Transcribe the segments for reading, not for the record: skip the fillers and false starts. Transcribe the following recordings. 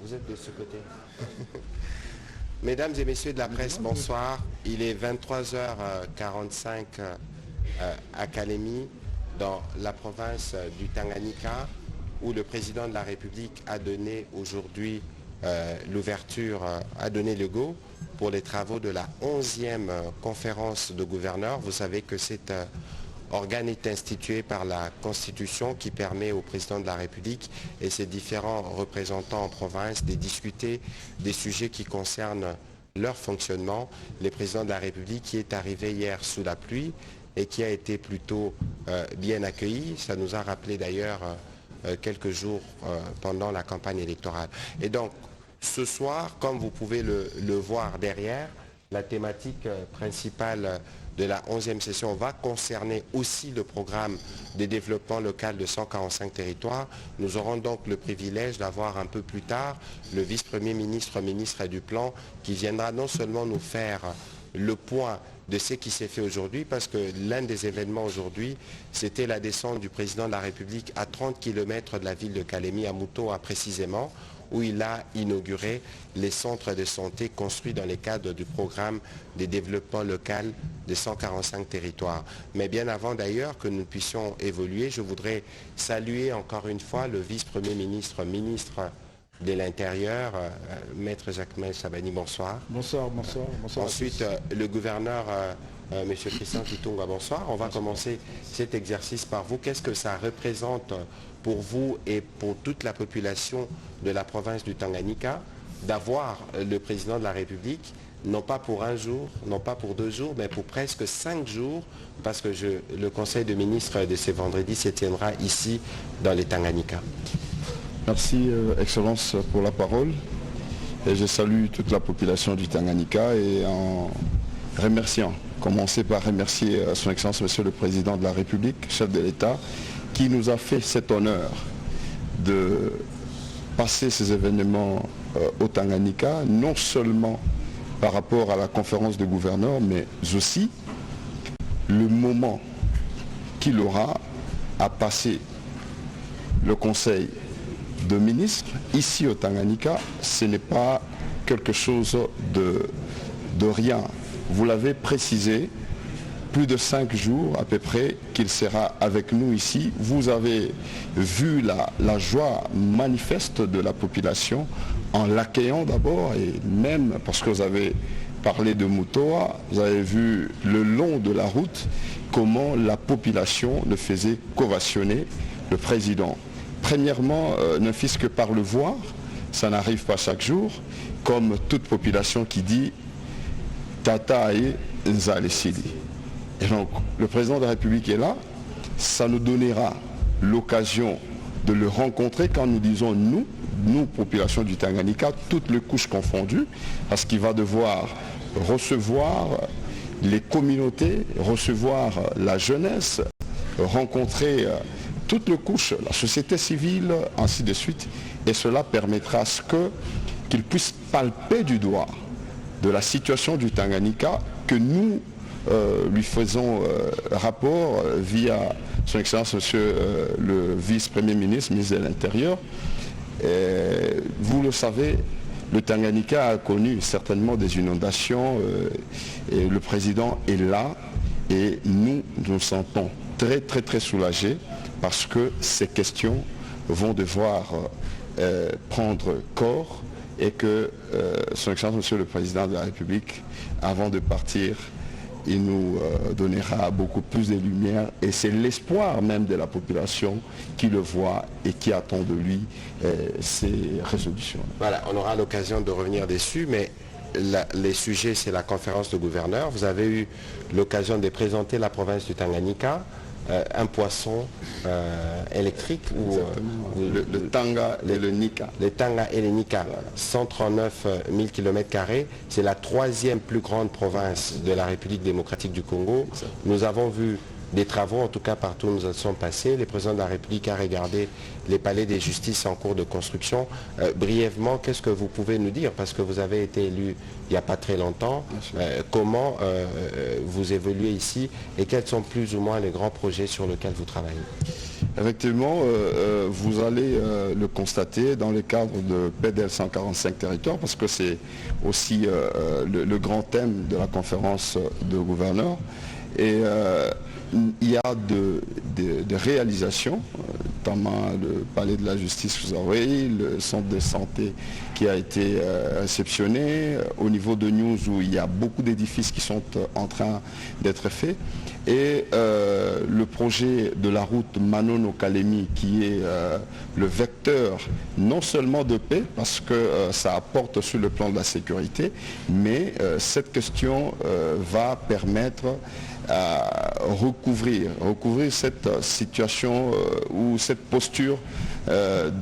vous êtes de ce côté. Mesdames et messieurs de la presse, bonsoir. Il est 23h45 à Kalemi, dans la province du Tanganyika, où le président de la République a donné aujourd'hui l'ouverture, a donné le go pour les travaux de la 11e conférence de gouverneurs. Vous savez que cet organe est institué par la Constitution qui permet au président de la République et ses différents représentants en province de discuter des sujets qui concernent leur fonctionnement. Le président de la République qui est arrivé hier sous la pluie et qui a été plutôt bien accueilli. Ça nous a rappelé d'ailleurs quelques jours pendant la campagne électorale. Et donc, ce soir, comme vous pouvez le voir derrière, la thématique principale de la 11e session va concerner aussi le programme de développement local de 145 territoires. Nous aurons donc le privilège d'avoir un peu plus tard le vice-premier ministre, ministre du Plan, qui viendra non seulement nous faire le point de ce qui s'est fait aujourd'hui, parce que l'un des événements aujourd'hui, c'était la descente du président de la République à 30 km de la ville de Kalemi, à Mutoa précisément, où il a inauguré les centres de santé construits dans le cadre du programme de développement local de 145 territoires. Mais bien avant d'ailleurs que nous puissions évoluer, je voudrais saluer encore une fois le vice-premier ministre, ministre de l'Intérieur, Maître Jacques-Mel Chabani, bonsoir. Bonsoir, bonsoir, bonsoir. Ensuite, le gouverneur, M. Christian Kitunga, bonsoir. On va commencer cet exercice par vous. Qu'est-ce que ça représente pour vous et pour toute la population de la province du Tanganyika d'avoir le président de la République, non pas pour un jour, non pas pour 2 jours, mais pour presque 5 jours, parce que le Conseil de ministres de ce vendredi se tiendra ici dans les Tanganyika. Merci, Excellence, pour la parole. Et je salue toute la population du Tanganyika et en remerciant, commencer par remercier Son Excellence, Monsieur le Président de la République, chef de l'État, qui nous a fait cet honneur de passer ces événements au Tanganyika, non seulement par rapport à la conférence de gouverneurs, mais aussi le moment qu'il aura à passer le Conseil de ministres ici au Tanganyika. Ce n'est pas quelque chose de rien. Vous l'avez précisé, plus de 5 jours à peu près qu'il sera avec nous ici. Vous avez vu la joie manifeste de la population en l'accueillant d'abord, et même parce que vous avez parlé de Mutoa, vous avez vu le long de la route comment la population ne faisait qu'ovationner le président. Premièrement, ne fût-ce que par le voir, ça n'arrive pas chaque jour, comme toute population qui dit Tata et Nzale Sidi. Et donc, le président de la République est là, ça nous donnera l'occasion de le rencontrer quand nous disons nous, population du Tanganyika, toutes les couches confondues, parce qu'il va devoir recevoir les communautés, recevoir la jeunesse, rencontrer toutes les couches, la société civile, ainsi de suite, et cela permettra qu'il puisse palper du doigt de la situation du Tanganyika que nous lui faisons rapport via Son Excellence Monsieur le vice-premier ministre, ministre de l'Intérieur. Vous le savez, le Tanganyika a connu certainement des inondations et le président est là et nous nous sentons très très très soulagés parce que ces questions vont devoir prendre corps et que Son Excellence Monsieur le Président de la République, avant de partir, il nous donnera beaucoup plus de lumière et c'est l'espoir même de la population qui le voit et qui attend de lui ces résolutions. Voilà, on aura l'occasion de revenir dessus, mais les sujets, c'est la conférence de gouverneurs. Vous avez eu l'occasion de présenter la province du Tanganyika, un poisson électrique ou le Tanga et le Nika. Les Tanga et les Nika, voilà. 139 000 km², c'est la 3e plus grande province de la République démocratique du Congo. Exactement. Nous avons vu des travaux, en tout cas partout où nous sommes passés. Le président de la République a regardé les palais des justices en cours de construction. Brièvement, qu'est-ce que vous pouvez nous dire? Parce que vous avez été élu il n'y a pas très longtemps. Comment vous évoluez ici et quels sont plus ou moins les grands projets sur lesquels vous travaillez? Effectivement, vous allez le constater dans le cadre de PDL 145 territoires, parce que c'est aussi le grand thème de la conférence de gouverneurs. Et il y a des réalisations, notamment le palais de la justice, vous avez le centre de santé qui a été réceptionné, au niveau de News où il y a beaucoup d'édifices qui sont en train d'être faits, et le projet de la route Manono-Kalemi qui est le vecteur non seulement de paix, parce que ça apporte sur le plan de la sécurité, mais cette question va permettre à recouvrir cette situation ou cette posture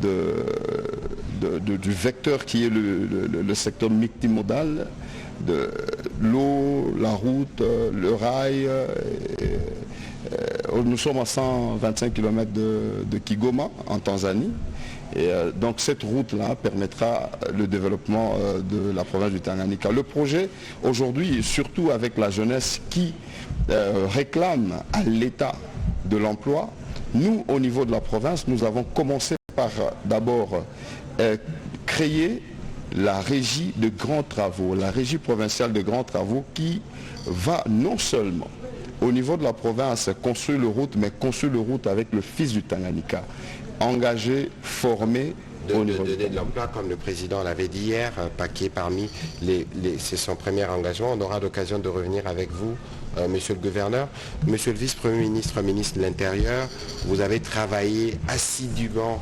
du vecteur qui est le secteur multimodal, de l'eau, la route, le rail. Nous sommes à 125 km de Kigoma en Tanzanie. Et donc cette route-là permettra le développement de la province du Tanganyika. Le projet aujourd'hui, surtout avec la jeunesse qui réclame à l'État de l'emploi, nous au niveau de la province, nous avons commencé par d'abord créer la régie de grands travaux, la régie provinciale de grands travaux qui va non seulement au niveau de la province construire le route, mais construire le route avec le fils du Tanganyika, engagé, formé, donner de l'emploi, comme le président l'avait dit hier, Paquet parmi c'est son premier engagement. On aura l'occasion de revenir avec vous, monsieur le gouverneur. Monsieur le vice-premier ministre, ministre de l'Intérieur, vous avez travaillé assidûment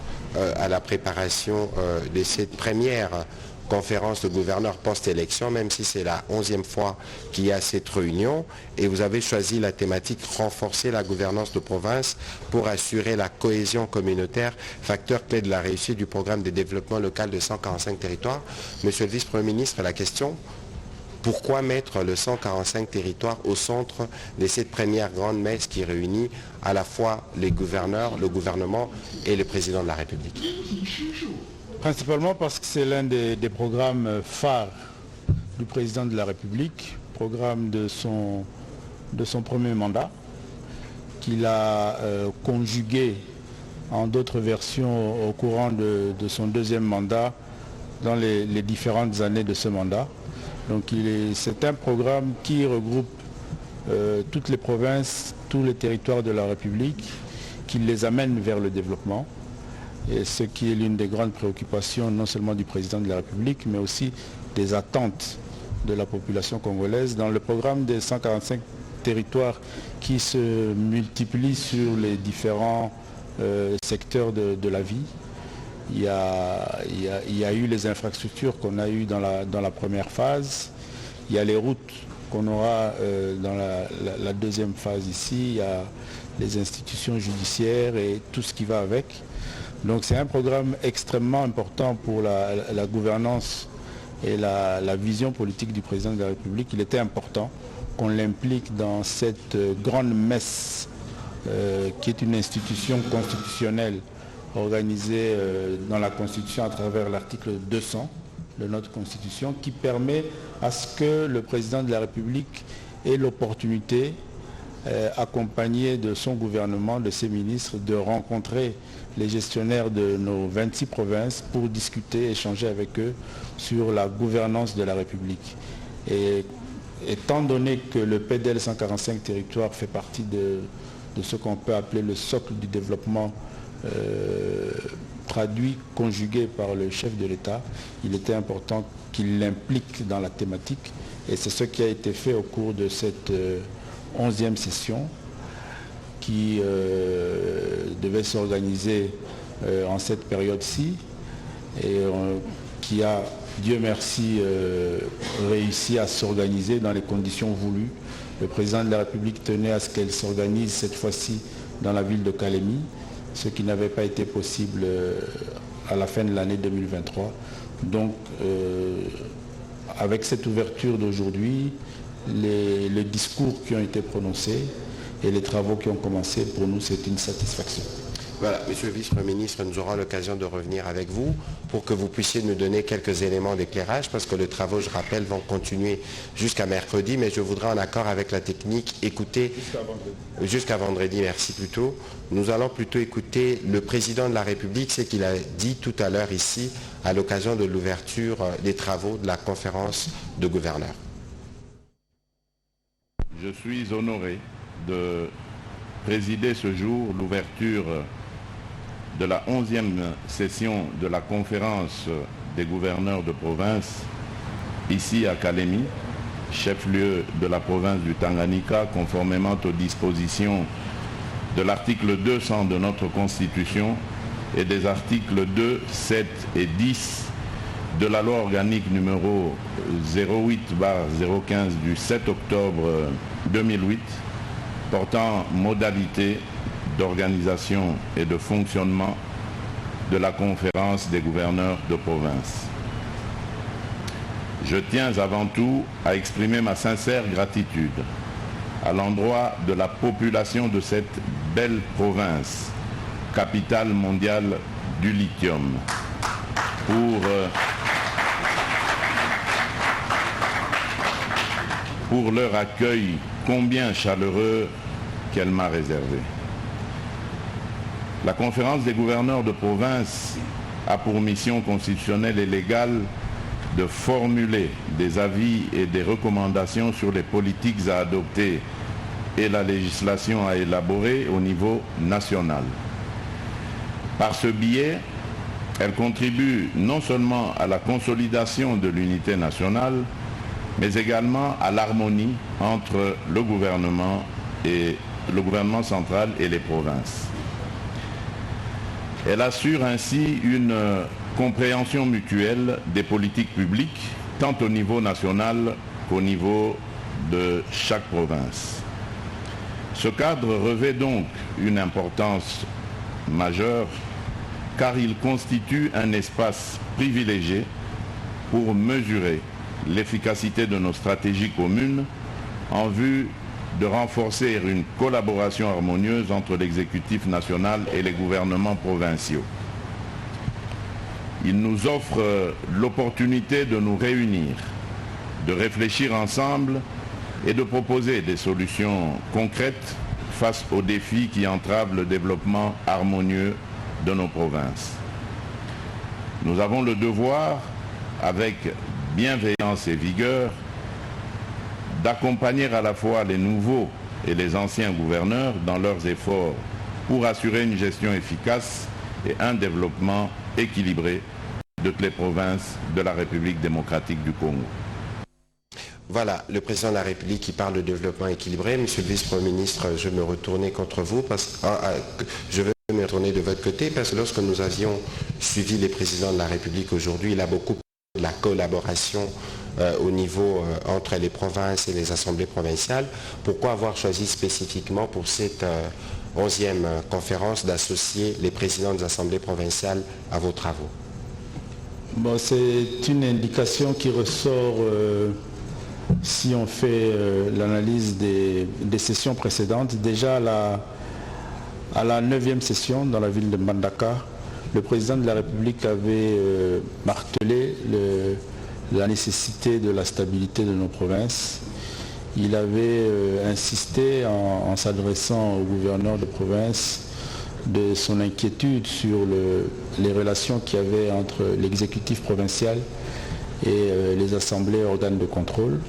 à la préparation de cette première conférence de gouverneurs post-élection, même si c'est la 11e fois qu'il y a cette réunion, et vous avez choisi la thématique renforcer la gouvernance de province pour assurer la cohésion communautaire, facteur clé de la réussite du programme de développement local de 145 territoires. Monsieur le vice-premier ministre, la question: pourquoi mettre le 145 territoires au centre de cette première grande messe qui réunit à la fois les gouverneurs, le gouvernement et le président de la République? Principalement parce que c'est l'un des programmes phares du président de la République, programme de son premier mandat, qu'il a conjugué en d'autres versions au courant de son deuxième mandat dans les différentes années de ce mandat. Donc c'est un programme qui regroupe toutes les provinces, tous les territoires de la République, qui les amène vers le développement. Et ce qui est l'une des grandes préoccupations non seulement du président de la République, mais aussi des attentes de la population congolaise. Dans le programme des 145 territoires qui se multiplient sur les différents secteurs de la vie, il y a eu les infrastructures qu'on a eues dans la première phase, il y a les routes qu'on aura dans la deuxième phase ici, il y a les institutions judiciaires et tout ce qui va avec. Donc c'est un programme extrêmement important pour la gouvernance et la vision politique du président de la République. Il était important qu'on l'implique dans cette grande messe qui est une institution constitutionnelle organisée dans la Constitution à travers l'article 200 de notre Constitution, qui permet à ce que le président de la République ait l'opportunité, accompagné de son gouvernement, de ses ministres, de rencontrer les gestionnaires de nos 26 provinces pour discuter, échanger avec eux sur la gouvernance de la République. Et étant donné que le PDL 145 territoires fait partie de ce qu'on peut appeler le socle du développement traduit, conjugué par le chef de l'État, il était important qu'il l'implique dans la thématique. Et c'est ce qui a été fait au cours de cette 11e session qui devait s'organiser en cette période-ci et qui a, Dieu merci, réussi à s'organiser dans les conditions voulues. Le président de la République tenait à ce qu'elle s'organise cette fois-ci dans la ville de Kalemi, ce qui n'avait pas été possible à la fin de l'année 2023. Donc, avec cette ouverture d'aujourd'hui, les discours qui ont été prononcés et les travaux qui ont commencé, pour nous, c'est une satisfaction. Voilà, Monsieur le Vice-Premier ministre, nous aurons l'occasion de revenir avec vous pour que vous puissiez nous donner quelques éléments d'éclairage parce que les travaux, je rappelle, vont continuer jusqu'à mercredi, mais je voudrais en accord avec la technique écouter jusqu'à vendredi, merci plutôt. Nous allons plutôt écouter le président de la République, ce qu'il a dit tout à l'heure ici à l'occasion de l'ouverture des travaux de la conférence de gouverneurs. Je suis honoré de présider ce jour l'ouverture de la 11e session de la conférence des gouverneurs de province ici à Kalemi, chef-lieu de la province du Tanganyika, conformément aux dispositions de l'article 200 de notre Constitution et des articles 2, 7 et 10 de la loi organique numéro 08/015 du 7 octobre 2008 portant modalités d'organisation et de fonctionnement de la conférence des gouverneurs de province. Je tiens avant tout à exprimer ma sincère gratitude à l'endroit de la population de cette belle province, capitale mondiale du lithium, pour leur accueil combien chaleureux qu'elle m'a réservé. La conférence des gouverneurs de province a pour mission constitutionnelle et légale de formuler des avis et des recommandations sur les politiques à adopter et la législation à élaborer au niveau national. Par ce biais, elle contribue non seulement à la consolidation de l'unité nationale, mais également à l'harmonie entre le gouvernement central et les provinces. Elle assure ainsi une compréhension mutuelle des politiques publiques, tant au niveau national qu'au niveau de chaque province. Ce cadre revêt donc une importance majeure car il constitue un espace privilégié pour mesurer l'efficacité de nos stratégies communes en vue de renforcer une collaboration harmonieuse entre l'exécutif national et les gouvernements provinciaux. Il nous offre l'opportunité de nous réunir, de réfléchir ensemble et de proposer des solutions concrètes face aux défis qui entravent le développement harmonieux de nos provinces. Nous avons le devoir, avec bienveillance et vigueur, d'accompagner à la fois les nouveaux et les anciens gouverneurs dans leurs efforts pour assurer une gestion efficace et un développement équilibré de toutes les provinces de la République démocratique du Congo. Voilà, le président de la République qui parle de développement équilibré. Monsieur le vice-premier ministre, je vais me retourner contre vous je vais me retourner de votre côté parce que lorsque nous avions suivi les présidents de la République aujourd'hui, il a beaucoup de la collaboration au niveau entre les provinces et les assemblées provinciales. Pourquoi avoir choisi spécifiquement pour cette 11e conférence d'associer les présidents des assemblées provinciales à vos travaux? Bon, c'est une indication qui ressort si on fait l'analyse des sessions précédentes. Déjà à la 9e session dans la ville de Mbandaka, le président de la République avait martelé la nécessité de la stabilité de nos provinces. Il avait insisté en s'adressant au gouverneur de province de son inquiétude sur les relations qu'il y avait entre l'exécutif provincial et les assemblées organes de contrôle.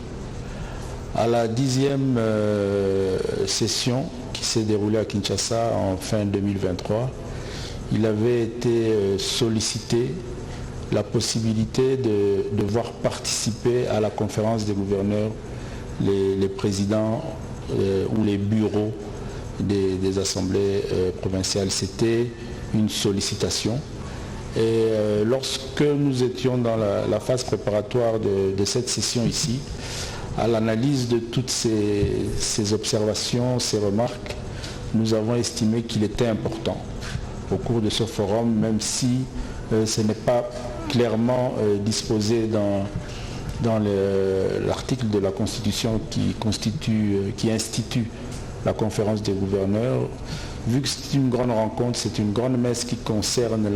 À la 10e session qui s'est déroulée à Kinshasa en fin 2023, il avait été sollicité la possibilité de voir participer à la conférence des gouverneurs les présidents ou les bureaux des assemblées provinciales. C'était une sollicitation. Et lorsque nous étions dans la phase préparatoire de cette session ici, à l'analyse de toutes ces observations, ces remarques, nous avons estimé qu'il était important au cours de ce forum, même si ce n'est pas clairement disposé dans l'article de la Constitution qui institue la conférence des gouverneurs, vu que c'est une grande rencontre, c'est une grande messe qui concerne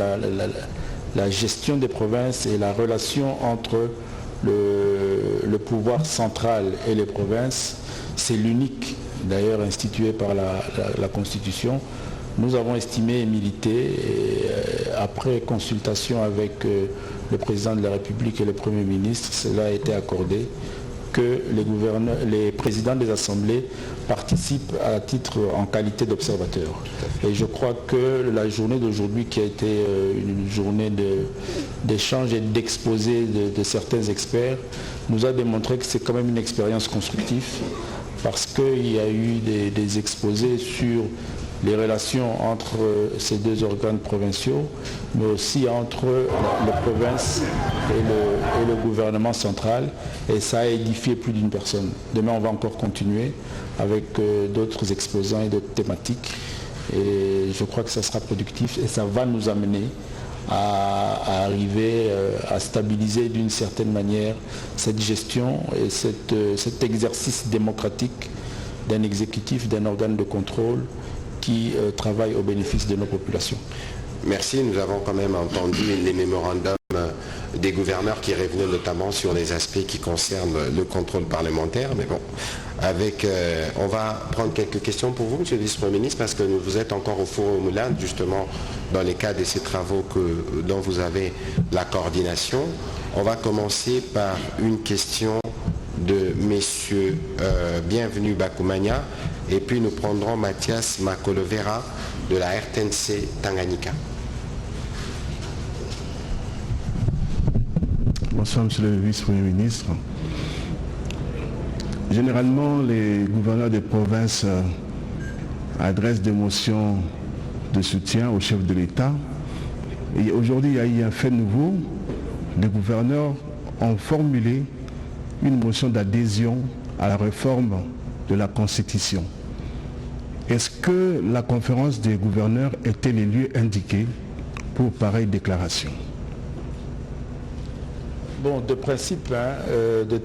la gestion des provinces et la relation entre le pouvoir central et les provinces. C'est l'unique, d'ailleurs, institué par la Constitution. Nous avons estimé et milité, et après consultation avec le président de la République et le Premier ministre, cela a été accordé, que les présidents des assemblées participent à titre en qualité d'observateurs. Et je crois que la journée d'aujourd'hui, qui a été une journée d'échange et d'exposé de certains experts, nous a démontré que c'est quand même une expérience constructive, parce qu'il y a eu des exposés sur les relations entre ces deux organes provinciaux, mais aussi entre les provinces et le gouvernement central, et ça a édifié plus d'une personne. Demain, on va encore continuer avec d'autres exposants et d'autres thématiques, et je crois que ça sera productif et ça va nous amener à arriver à stabiliser d'une certaine manière cette gestion et cet exercice démocratique d'un exécutif, d'un organe de contrôle qui travaille au bénéfice de nos populations. Merci. Nous avons quand même entendu les mémorandums des gouverneurs qui revenaient notamment sur les aspects qui concernent le contrôle parlementaire. Mais bon, on va prendre quelques questions pour vous, Monsieur le Vice-Premier ministre, parce que vous êtes encore au four au moulin, justement, dans les cas de ces travaux dont vous avez la coordination. On va commencer par une question de Messieurs Bienvenu Bakoumania, et puis nous prendrons Mathias Makolovera de la RTNC Tanganyika. Bonsoir, Monsieur le Vice-Premier ministre. Généralement, les gouverneurs des provinces adressent des motions de soutien au chef de l'État. Et aujourd'hui, il y a eu un fait nouveau. Les gouverneurs ont formulé une motion d'adhésion à la réforme de la Constitution. Est-ce que la conférence des gouverneurs était les lieux indiqués pour pareille déclaration? Bon, de principe, de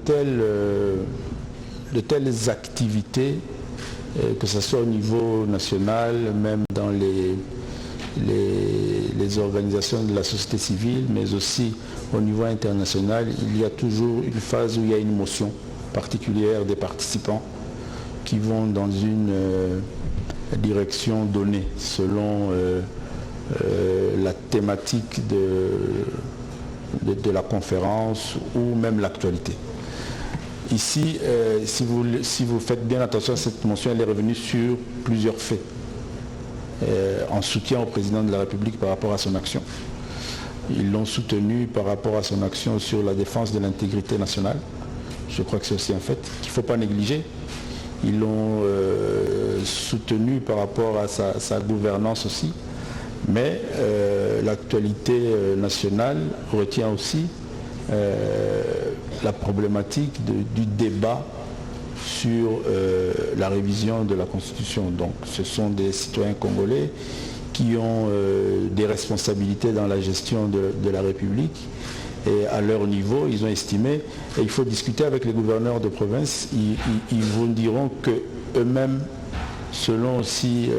telles activités, que ce soit au niveau national, même dans les organisations de la société civile, mais aussi au niveau international, il y a toujours une phase où il y a une motion particulière des participants qui vont dans une direction donnée selon la thématique de la conférence ou même l'actualité. Ici, si vous faites bien attention, cette motion elle est revenue sur plusieurs faits en soutien au président de la République par rapport à son action. Ils l'ont soutenu par rapport à son action sur la défense de l'intégrité nationale. Je crois que c'est aussi un fait qu'il ne faut pas négliger. Ils l'ont soutenu par rapport à sa gouvernance aussi. Mais l'actualité nationale retient aussi la problématique du débat sur la révision de la Constitution. Donc ce sont des citoyens congolais qui ont des responsabilités dans la gestion de la République. Et à leur niveau, ils ont estimé, et il faut discuter avec les gouverneurs de province, ils vous diront qu'eux-mêmes, selon aussi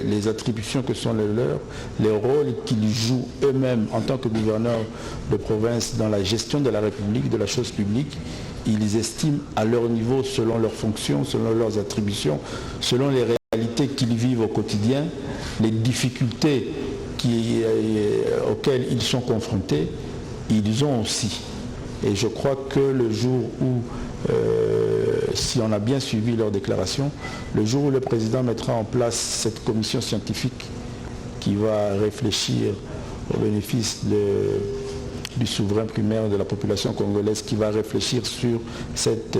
les attributions que sont les leurs, les rôles qu'ils jouent eux-mêmes en tant que gouverneurs de province dans la gestion de la République, de la chose publique, ils estiment à leur niveau, selon leurs fonctions, selon leurs attributions, selon les réalités qu'ils vivent au quotidien, les difficultés auxquelles ils sont confrontés, ils ont aussi. Et je crois que le jour où, si on a bien suivi leur déclaration, le jour où le président mettra en place cette commission scientifique qui va réfléchir au bénéfice du souverain primaire de la population congolaise, qui va réfléchir sur cette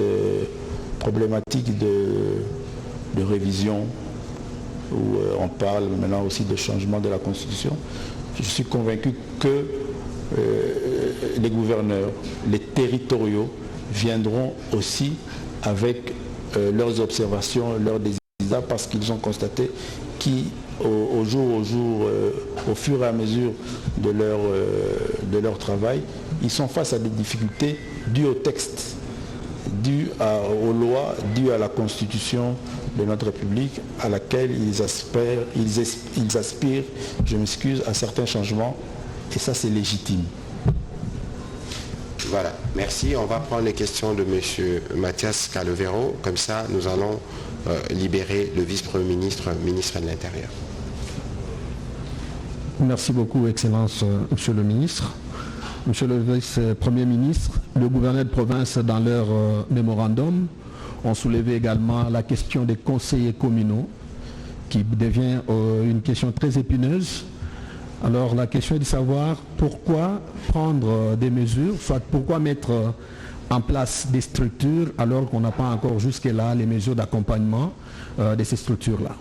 problématique de révision, où on parle maintenant aussi de changement de la Constitution, je suis convaincu que les gouverneurs, les territoriaux viendront aussi avec leurs observations, leurs désirs, parce qu'ils ont constaté qu'au au fur et à mesure de leur travail, ils sont face à des difficultés dues au texte, dues aux lois, dues à la Constitution de notre République à laquelle ils aspirent, je m'excuse, à certains changements, et ça c'est légitime. Voilà, merci. On va prendre les questions de M. Mathias Calavero. Comme ça, nous allons libérer le vice-premier ministre, ministre de l'Intérieur. Merci beaucoup, Excellence, Monsieur le ministre. Monsieur le vice-premier ministre, le gouverneur de province, dans leur mémorandum, ont soulevé également la question des conseillers communaux, qui devient une question très épineuse. Alors la question est de savoir pourquoi prendre des mesures, soit pourquoi mettre en place des structures alors qu'on n'a pas encore jusque-là les mesures d'accompagnement de ces structures-là.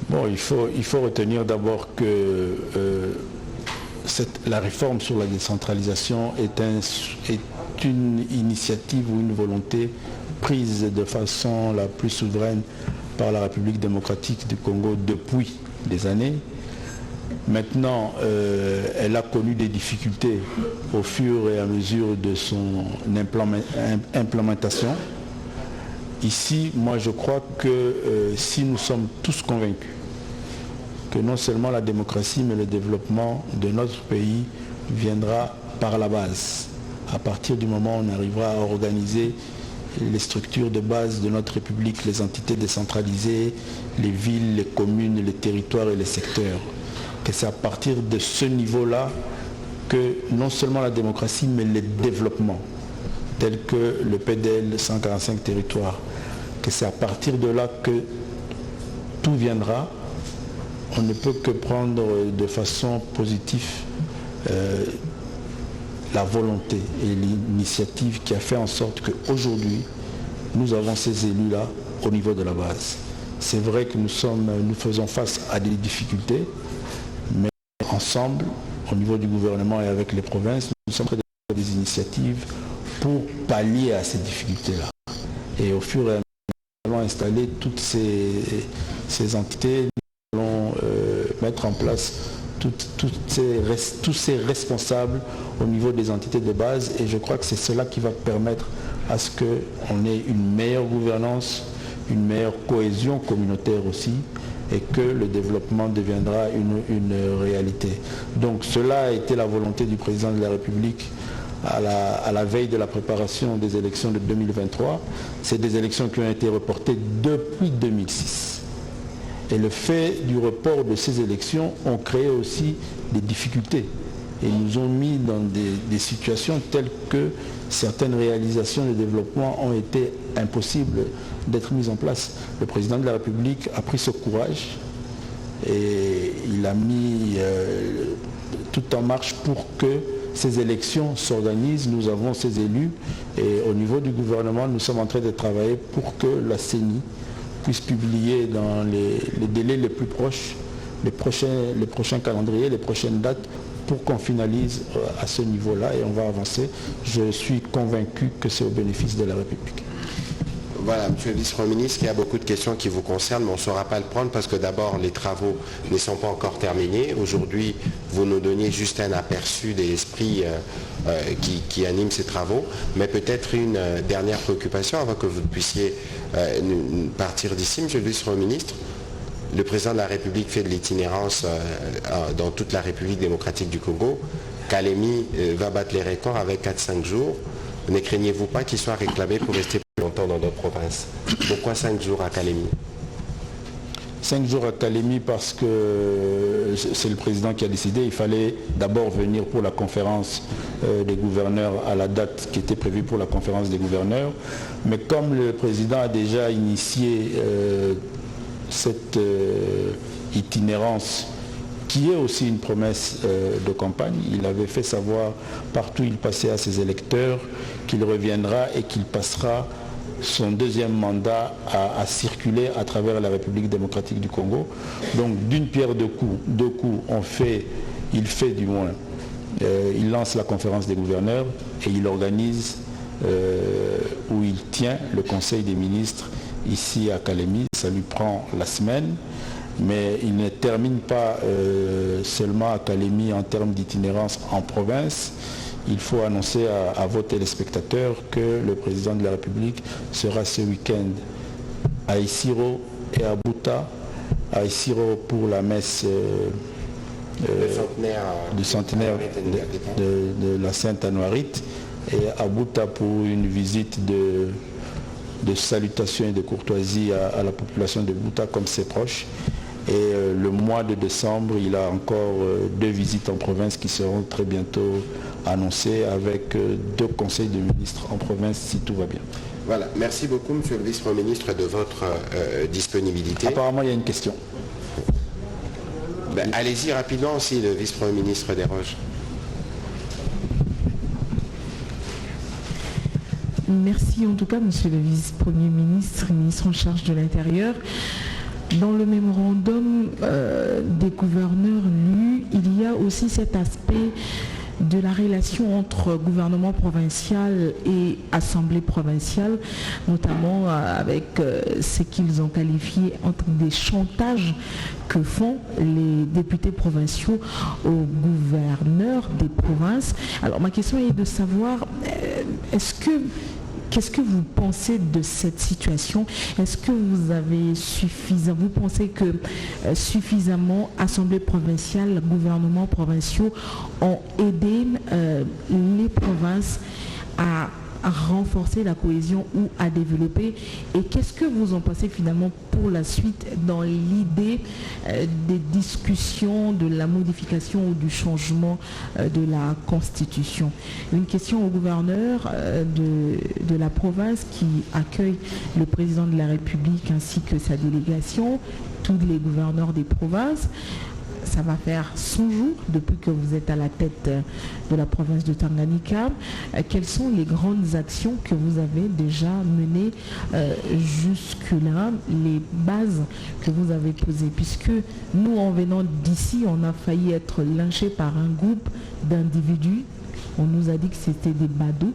Bon, il faut retenir d'abord que la réforme sur la décentralisation est une initiative ou une volonté prise de façon la plus souveraine par la République démocratique du Congo depuis des années. Maintenant, elle a connu des difficultés au fur et à mesure de son implémentation. Ici, moi je crois que si nous sommes tous convaincus que non seulement la démocratie, mais le développement de notre pays viendra par la base, à partir du moment où on arrivera à organiser les structures de base de notre République, les entités décentralisées, les villes, les communes, les territoires et les secteurs. Que c'est à partir de ce niveau-là que non seulement la démocratie, mais le développement, tel que le PDL 145 territoires, que c'est à partir de là que tout viendra. On ne peut que prendre de façon positive la volonté et l'initiative qui a fait en sorte qu'aujourd'hui, nous avons ces élus-là au niveau de la base. C'est vrai que nous faisons face à des difficultés, mais ensemble, au niveau du gouvernement et avec les provinces, nous sommes prêts à prendre des initiatives pour pallier à ces difficultés-là. Et au fur et à mesure, nous allons installer toutes ces entités, nous allons mettre en place tous ces responsables au niveau des entités de base, et je crois que c'est cela qui va permettre à ce qu'on ait une meilleure gouvernance, une meilleure cohésion communautaire aussi, et que le développement deviendra une réalité. Donc cela a été la volonté du président de la République à la veille de la préparation des élections de 2023. C'est des élections qui ont été reportées depuis 2006. Et le fait du report de ces élections ont créé aussi des difficultés et nous ont mis dans des situations telles que certaines réalisations de développement ont été impossibles d'être mises en place. Le président de la République a pris ce courage et il a mis tout en marche pour que ces élections s'organisent. Nous avons ces élus et au niveau du gouvernement, nous sommes en train de travailler pour que la CENI puisse publier dans les délais les plus proches les prochains calendriers, les prochaines dates pour qu'on finalise à ce niveau-là et on va avancer. Je suis convaincu que c'est au bénéfice de la République. Voilà, Monsieur le vice-premier ministre, il y a beaucoup de questions qui vous concernent, mais on ne saura pas le prendre parce que d'abord, les travaux ne sont pas encore terminés. Aujourd'hui, vous nous donniez juste un aperçu de l'esprit qui anime ces travaux, mais peut-être une dernière préoccupation avant que vous puissiez partir d'ici, Monsieur le vice-premier ministre. Le président de la République fait de l'itinérance dans toute la République démocratique du Congo. Kalemi va battre les records avec 4-5 jours. Ne craignez-vous pas qu'il soit réclamé pour rester plus longtemps dans d'autres provinces? Pourquoi 5 jours à Kalemi? 5 jours à Kalemi parce que c'est le président qui a décidé. Il fallait d'abord venir pour la conférence des gouverneurs à la date qui était prévue pour la conférence des gouverneurs. Mais comme le président a déjà initié cette itinérance qui est aussi une promesse de campagne. Il avait fait savoir partout où il passait à ses électeurs qu'il reviendra et qu'il passera son deuxième mandat à circuler à travers la République démocratique du Congo. Donc d'une pierre deux coups, il lance la conférence des gouverneurs et il organise où il tient le conseil des ministres ici à Kalemi. Ça lui prend la semaine. Mais il ne termine pas seulement à Kalemi en termes d'itinérance en province. il faut annoncer à vos téléspectateurs que le président de la République sera ce week-end à Isiro et à Bouta. À Isiro pour la messe du centenaire de la Sainte Anouarite et à Bouta pour une visite de salutation et de courtoisie à la population de Bouta comme ses proches. Et le mois de décembre, il a encore 2 visites en province qui seront très bientôt annoncées avec 2 conseils de ministres en province si tout va bien. Voilà, merci beaucoup Monsieur le Vice-Premier ministre de votre disponibilité. Apparemment, il y a une question. Ben, allez-y rapidement aussi, le Vice-Premier ministre Desroches. Merci en tout cas, Monsieur le Vice-Premier ministre, ministre en charge de l'Intérieur. Dans le mémorandum des gouverneurs lus, il y a aussi cet aspect de la relation entre gouvernement provincial et assemblée provinciale, notamment avec ce qu'ils ont qualifié entre des chantages que font les députés provinciaux aux gouverneurs des provinces. Alors ma question est de savoir, qu'est-ce que vous pensez de cette situation? Est-ce que vous pensez que suffisamment Assemblée provinciale, gouvernements provinciaux ont aidé les provinces à renforcer la cohésion ou à développer? Et qu'est-ce que vous en pensez finalement pour la suite dans l'idée des discussions de la modification ou du changement de la Constitution? Une question au gouverneur de la province qui accueille le président de la République ainsi que sa délégation, tous les gouverneurs des provinces. Ça va faire 100 jours depuis que vous êtes à la tête de la province de Tanganyika. Quelles sont les grandes actions que vous avez déjà menées jusque-là, les bases que vous avez posées? Puisque nous, en venant d'ici, on a failli être lynchés par un groupe d'individus. On nous a dit que c'était des badauds.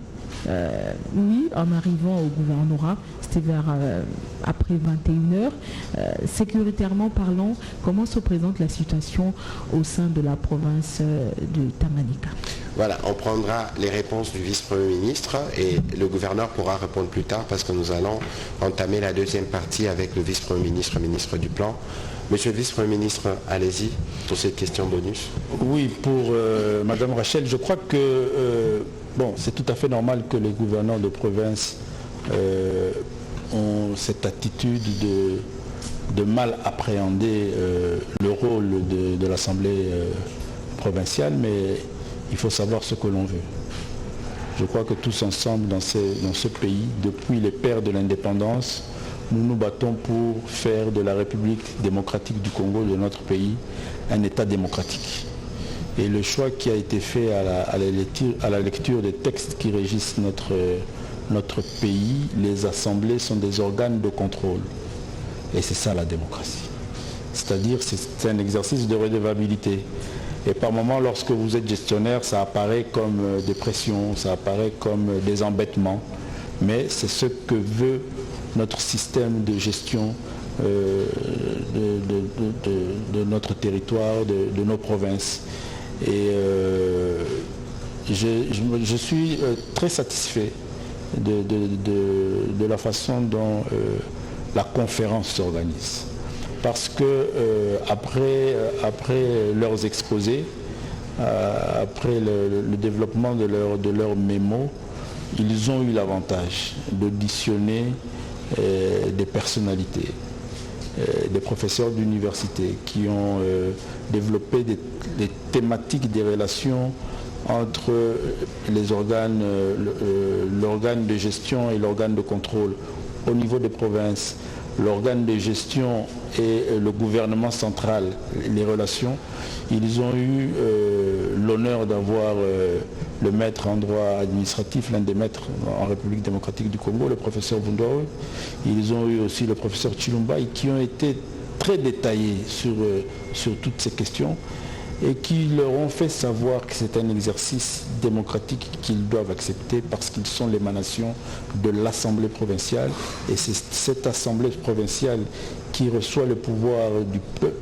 Oui, en arrivant au gouvernorat, c'était vers après 21h. Sécuritairement parlant, comment se présente la situation au sein de la province de Tanganyika? Voilà, on prendra les réponses du vice-premier ministre et le gouverneur pourra répondre plus tard parce que nous allons entamer la deuxième partie avec le vice-premier ministre, ministre du Plan. Monsieur le vice-premier ministre, allez-y pour cette question bonus. Oui, pour Madame Rachel, je crois que c'est tout à fait normal que les gouverneurs de province ont cette attitude de mal appréhender le rôle de l'Assemblée provinciale, mais il faut savoir ce que l'on veut. Je crois que tous ensemble dans ce pays, depuis les pères de l'indépendance, nous nous battons pour faire de la République démocratique du Congo, de notre pays, un État démocratique. Et le choix qui a été fait à la lecture des textes qui régissent notre pays, les assemblées sont des organes de contrôle. Et c'est ça la démocratie. C'est-à-dire c'est un exercice de redevabilité. Et par moments, lorsque vous êtes gestionnaire, ça apparaît comme des pressions, ça apparaît comme des embêtements. Mais c'est ce que veut notre système de gestion de notre territoire, de nos provinces. Et je suis très satisfait de la façon dont la conférence s'organise. Parce que après leurs exposés, après le développement de leur mémo, ils ont eu l'avantage d'auditionner des personnalités, des professeurs d'université qui ont développé des thématiques des relations entre les organes, l'organe de gestion et l'organe de contrôle au niveau des provinces, l'organe de gestion et le gouvernement central, les relations. Ils ont eu l'honneur d'avoir le maître en droit administratif, l'un des maîtres en République démocratique du Congo, le professeur Bundowe. Ils ont eu aussi le professeur Chilumba, qui ont été très détaillés sur toutes ces questions et qui leur ont fait savoir que c'est un exercice démocratique qu'ils doivent accepter parce qu'ils sont l'émanation de l'Assemblée provinciale et c'est cette Assemblée provinciale qui reçoit le pouvoir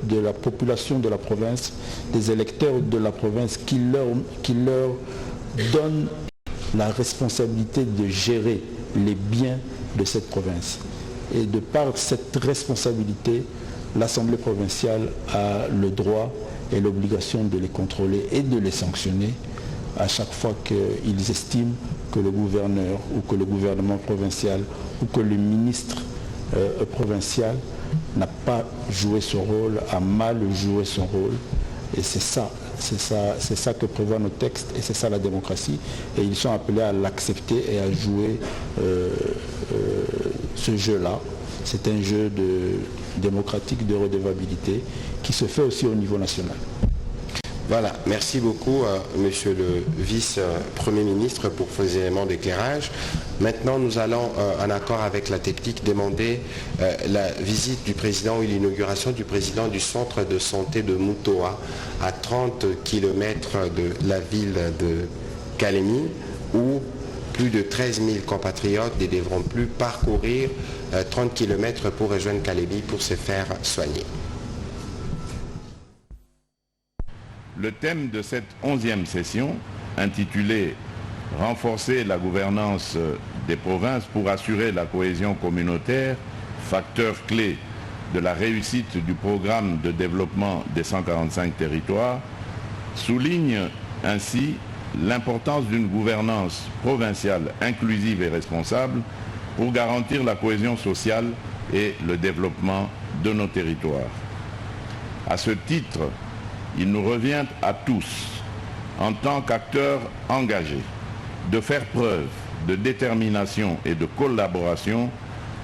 de la population de la province, des électeurs de la province qui leur donne la responsabilité de gérer les biens de cette province. Et de par cette responsabilité, l'Assemblée provinciale a le droit et l'obligation de les contrôler et de les sanctionner à chaque fois qu'ils estiment que le gouverneur ou que le gouvernement provincial ou que le ministre provincial n'a pas joué son rôle, a mal joué son rôle. Et c'est ça que prévoient nos textes et c'est ça la démocratie. Et ils sont appelés à l'accepter et à jouer ce jeu-là. C'est un jeu démocratique de redevabilité qui se fait aussi au niveau national. Voilà, merci beaucoup Monsieur le Vice-Premier ministre pour vos éléments d'éclairage. Maintenant, nous allons, en accord avec la technique, demander la visite du président ou l'inauguration du président du centre de santé de Mutoa, à 30 km de la ville de Kalemi, où plus de 13 000 compatriotes ne devront plus parcourir 30 km pour rejoindre Kalemi pour se faire soigner. Le thème de cette 11e session, intitulée « Renforcer la gouvernance des provinces pour assurer la cohésion communautaire, facteur clé de la réussite du programme de développement des 145 territoires », souligne ainsi l'importance d'une gouvernance provinciale inclusive et responsable pour garantir la cohésion sociale et le développement de nos territoires. À ce titre, il nous revient à tous, en tant qu'acteurs engagés, de faire preuve de détermination et de collaboration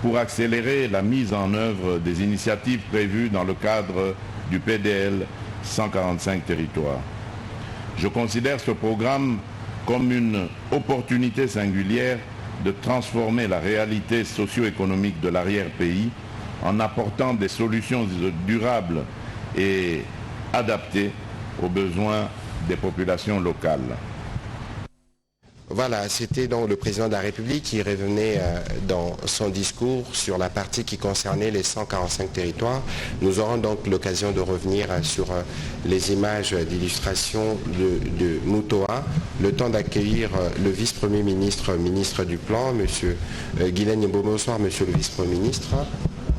pour accélérer la mise en œuvre des initiatives prévues dans le cadre du PDL 145 territoires. Je considère ce programme comme une opportunité singulière de transformer la réalité socio-économique de l'arrière-pays en apportant des solutions durables et adaptées aux besoins des populations locales. Voilà, c'était donc le président de la République qui revenait dans son discours sur la partie qui concernait les 145 territoires. Nous aurons donc l'occasion de revenir sur les images d'illustration de Mutoa. Le temps d'accueillir le vice-premier ministre, ministre du Plan, M. Guylaine Yimbo. Bonsoir, M. le vice-premier ministre.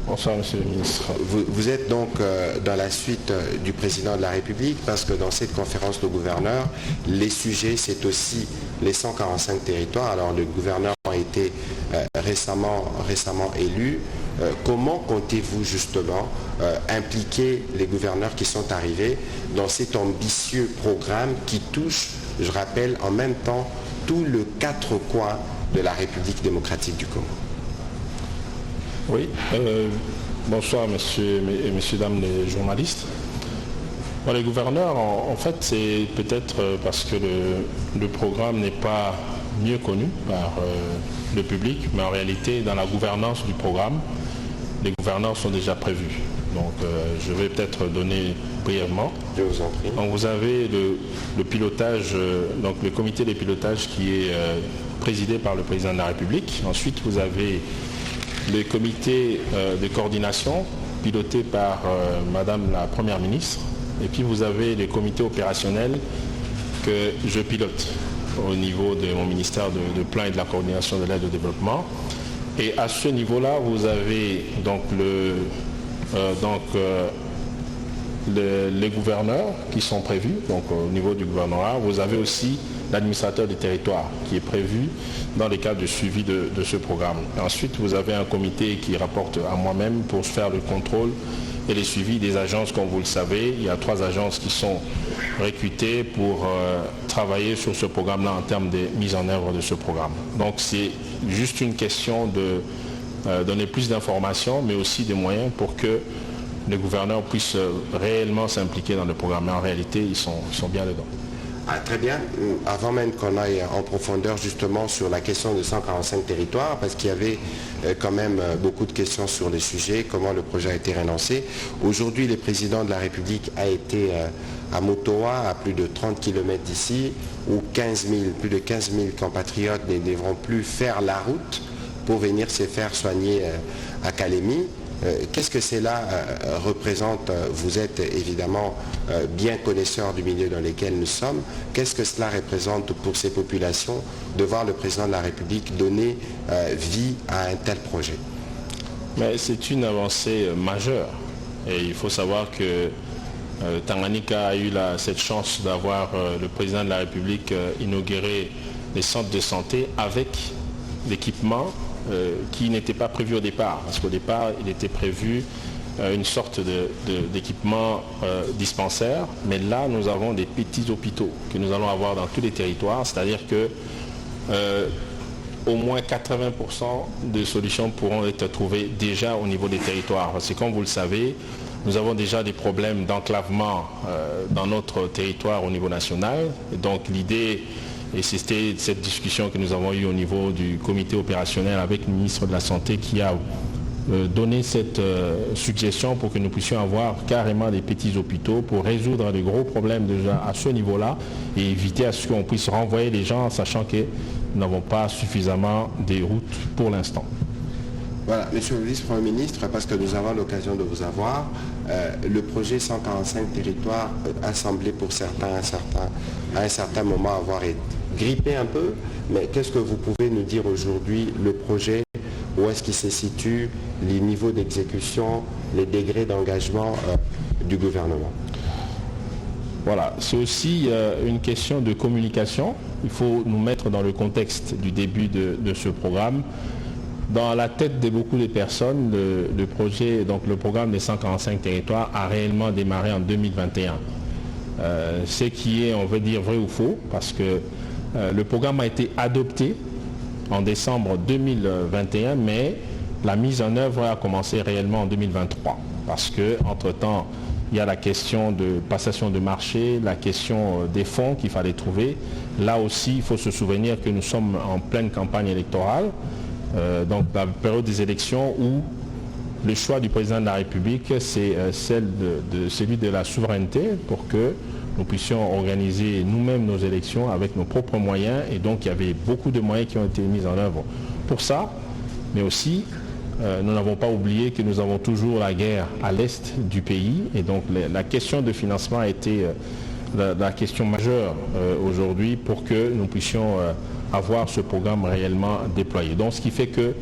Bonsoir, Monsieur le ministre. Vous êtes donc dans la suite du président de la République parce que dans cette conférence de gouverneurs, les sujets, c'est aussi les 145 territoires. Alors le gouverneur a été récemment élu. Comment comptez-vous justement impliquer les gouverneurs qui sont arrivés dans cet ambitieux programme qui touche, je rappelle, en même temps tous les 4 coins de la République démocratique du Congo? Oui, bonsoir messieurs et messieurs, dames les journalistes. Bon, les gouverneurs, en fait, c'est peut-être parce que le programme n'est pas mieux connu par le public, mais en réalité, dans la gouvernance du programme, les gouverneurs sont déjà prévus. Donc, je vais peut-être donner brièvement. Je vous en prie. Donc, vous avez le pilotage, donc le comité de pilotage qui est présidé par le président de la République. Ensuite, vous avez les comités de coordination pilotés par Madame la Première ministre. Et puis vous avez les comités opérationnels que je pilote au niveau de mon ministère de plan et de la coordination de l'aide au développement. Et à ce niveau-là, vous avez donc les gouverneurs qui sont prévus, donc au niveau du gouvernorat. Vous avez aussi l'administrateur du territoire qui est prévu dans les cadres de suivi de ce programme. Et ensuite, vous avez un comité qui rapporte à moi-même pour faire le contrôle et le suivi des agences. Comme vous le savez, il y a 3 agences qui sont recrutées pour travailler sur ce programme-là en termes de mise en œuvre de ce programme. Donc c'est juste une question de donner plus d'informations, mais aussi des moyens pour que les gouverneurs puissent réellement s'impliquer dans le programme. Mais en réalité, ils sont bien dedans. Ah, très bien. Avant même qu'on aille en profondeur justement sur la question de 145 territoires, parce qu'il y avait quand même beaucoup de questions sur les sujets, comment le projet a été relancé. Aujourd'hui, le président de la République a été à Mutoa, à plus de 30 km d'ici, où plus de 15 000 compatriotes ne devront plus faire la route pour venir se faire soigner à Kalemi. Qu'est-ce que cela représente? Vous êtes évidemment bien connaisseur du milieu dans lequel nous sommes. Qu'est-ce que cela représente pour ces populations de voir le président de la République donner vie à un tel projet? Mais c'est une avancée majeure. Et il faut savoir que Tanganyika a eu cette chance d'avoir le président de la République inauguré les centres de santé avec l'équipement qui n'était pas prévu au départ. Parce qu'au départ, il était prévu une sorte d'équipement dispensaire. Mais là, nous avons des petits hôpitaux que nous allons avoir dans tous les territoires. C'est-à-dire que au moins 80% de solutions pourront être trouvées déjà au niveau des territoires. Parce que comme vous le savez, nous avons déjà des problèmes d'enclavement dans notre territoire au niveau national. Et donc l'idée, et c'était cette discussion que nous avons eue au niveau du comité opérationnel avec le ministre de la Santé qui a donné cette suggestion pour que nous puissions avoir carrément des petits hôpitaux pour résoudre les gros problèmes déjà à ce niveau-là et éviter à ce qu'on puisse renvoyer les gens sachant que nous n'avons pas suffisamment des routes pour l'instant. Voilà, Monsieur le vice-premier ministre, parce que nous avons l'occasion de vous avoir, le projet 145 territoires assemblé pour certains à un certain moment avoir été grippé un peu, mais qu'est-ce que vous pouvez nous dire aujourd'hui, le projet, où est-ce qu'il se situe, les niveaux d'exécution, les degrés d'engagement du gouvernement? Voilà, c'est aussi une question de communication. Il faut nous mettre dans le contexte du début de ce programme. Dans la tête de beaucoup de personnes, le projet, donc le programme des 145 territoires a réellement démarré en 2021. Ce qui est, on veut dire, vrai ou faux, parce que le programme a été adopté en décembre 2021, mais la mise en œuvre a commencé réellement en 2023. Parce qu'entre-temps, il y a la question de passation de marché, la question des fonds qu'il fallait trouver. Là aussi, il faut se souvenir que nous sommes en pleine campagne électorale. Donc la période des élections où le choix du président de la République, c'est celui de la souveraineté pour que nous puissions organiser nous-mêmes nos élections avec nos propres moyens. Et donc il y avait beaucoup de moyens qui ont été mis en œuvre pour ça. Mais aussi, nous n'avons pas oublié que nous avons toujours la guerre à l'est du pays. Et donc la question de financement a été la question majeure aujourd'hui pour que nous puissions avoir ce programme réellement déployé. Donc ce qui fait qu'il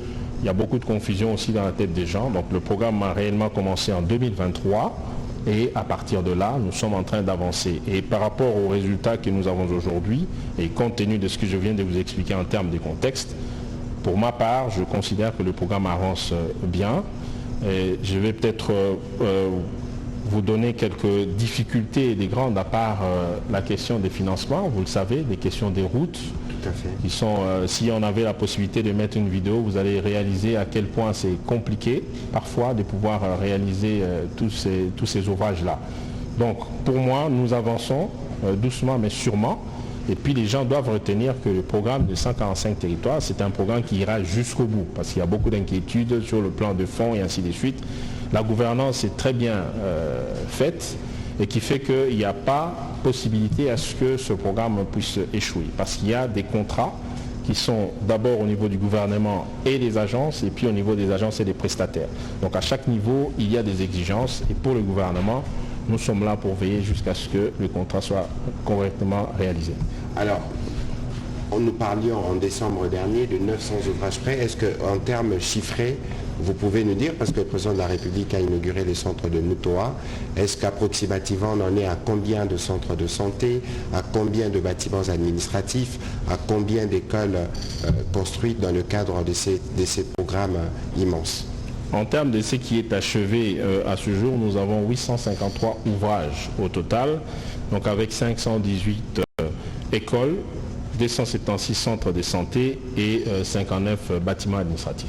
y a beaucoup de confusion aussi dans la tête des gens. Donc le programme a réellement commencé en 2023 et à partir de là, nous sommes en train d'avancer. Et par rapport aux résultats que nous avons aujourd'hui et compte tenu de ce que je viens de vous expliquer en termes de contexte, pour ma part, je considère que le programme avance bien. Et je vais peut-être vous donner quelques difficultés, des grandes, à part la question des financements, vous le savez, des questions des routes. Tout à fait. Qui sont, si on avait la possibilité de mettre une vidéo, vous allez réaliser à quel point c'est compliqué parfois de pouvoir réaliser tous ces ouvrages-là. Donc pour moi, nous avançons doucement mais sûrement. Et puis les gens doivent retenir que le programme de 145 territoires, c'est un programme qui ira jusqu'au bout, parce qu'il y a beaucoup d'inquiétudes sur le plan de fonds et ainsi de suite. La gouvernance est très bien faite et qui fait qu'il n'y a pas possibilité à ce que ce programme puisse échouer. Parce qu'il y a des contrats qui sont d'abord au niveau du gouvernement et des agences, et puis au niveau des agences et des prestataires. Donc à chaque niveau, il y a des exigences, et pour le gouvernement, nous sommes là pour veiller jusqu'à ce que le contrat soit correctement réalisé. Alors, nous parlions en décembre dernier de 900 ouvrages prêts. Est-ce qu'en termes chiffrés, vous pouvez nous dire, parce que le président de la République a inauguré le centre de Mutoa, est-ce qu'approximativement on en est à combien de centres de santé, à combien de bâtiments administratifs, à combien d'écoles construites dans le cadre de ces programmes immenses? En termes de ce qui est achevé à ce jour, nous avons 853 ouvrages au total, donc avec 518 écoles, 276 centres de santé et 59 bâtiments administratifs.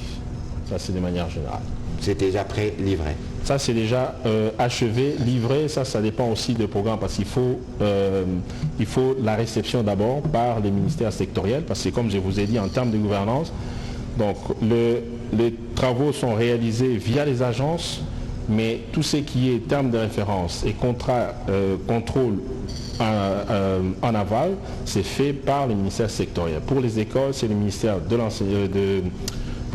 Ça, c'est de manière générale. C'est déjà prêt, livré? Ça, c'est déjà achevé, livré. Ça dépend aussi du programme parce qu'il faut la réception d'abord par les ministères sectoriels parce que, comme je vous ai dit, en termes de gouvernance, donc les travaux sont réalisés via les agences, mais tout ce qui est termes de référence et contrat contrôle en aval, c'est fait par les ministères sectoriels. Pour les écoles, c'est le ministère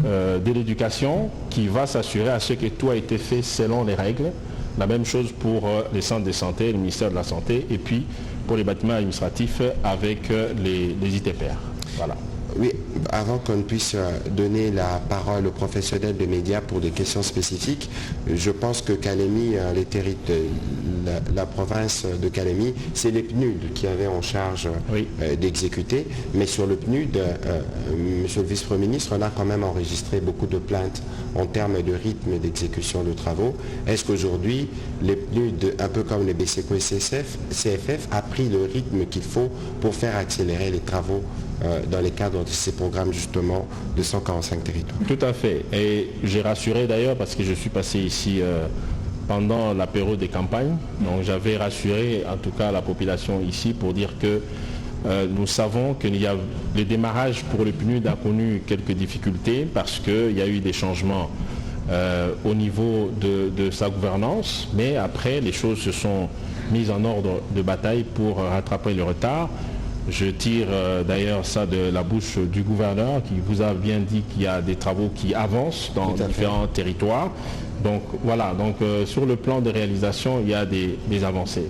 de l'éducation qui va s'assurer à ce que tout a été fait selon les règles. La même chose pour les centres de santé, le ministère de la Santé, et puis pour les bâtiments administratifs avec les ITPR. Voilà. Oui, avant qu'on puisse donner la parole aux professionnels des médias pour des questions spécifiques, je pense que Calémie, la province de Calémie, c'est les PNUD qui avaient en charge d'exécuter. Mais sur le PNUD, monsieur le vice-premier ministre, on a quand même enregistré beaucoup de plaintes en termes de rythme d'exécution de travaux. Est-ce qu'aujourd'hui, les PNUD, un peu comme les BCECO et CFF, a pris le rythme qu'il faut pour faire accélérer les travaux dans les cadres de ces programmes justement de 145 territoires? Tout à fait. Et j'ai rassuré d'ailleurs parce que je suis passé ici pendant la période des campagnes. Donc j'avais rassuré en tout cas la population ici pour dire que nous savons que le démarrage pour le PNUD a connu quelques difficultés parce qu'il y a eu des changements au niveau de sa gouvernance, mais après les choses se sont mises en ordre de bataille pour rattraper le retard. Je tire d'ailleurs ça de la bouche du gouverneur qui vous a bien dit qu'il y a des travaux qui avancent dans différents territoires. Donc voilà, donc sur le plan de réalisation, il y a des avancées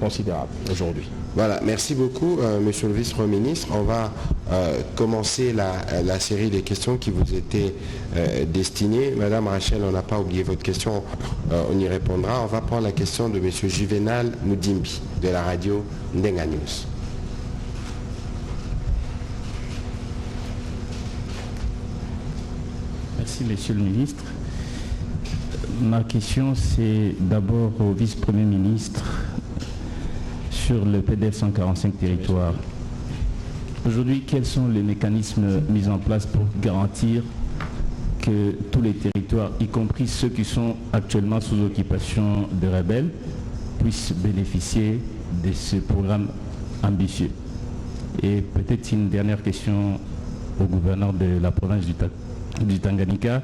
considérables aujourd'hui. Voilà, merci beaucoup monsieur le vice-premier ministre. On va commencer la série des questions qui vous étaient destinées. Madame Rachel, on n'a pas oublié votre question, on y répondra. On va prendre la question de monsieur Juvenal Moudimbi de la radio Ndenga News. Merci, monsieur le ministre. Ma question, c'est d'abord au vice-premier ministre sur le PDF 145 territoires. Aujourd'hui, quels sont les mécanismes mis en place pour garantir que tous les territoires, y compris ceux qui sont actuellement sous occupation de rebelles, puissent bénéficier de ce programme ambitieux? Et peut-être une dernière question au gouverneur de la province du Tanganyika.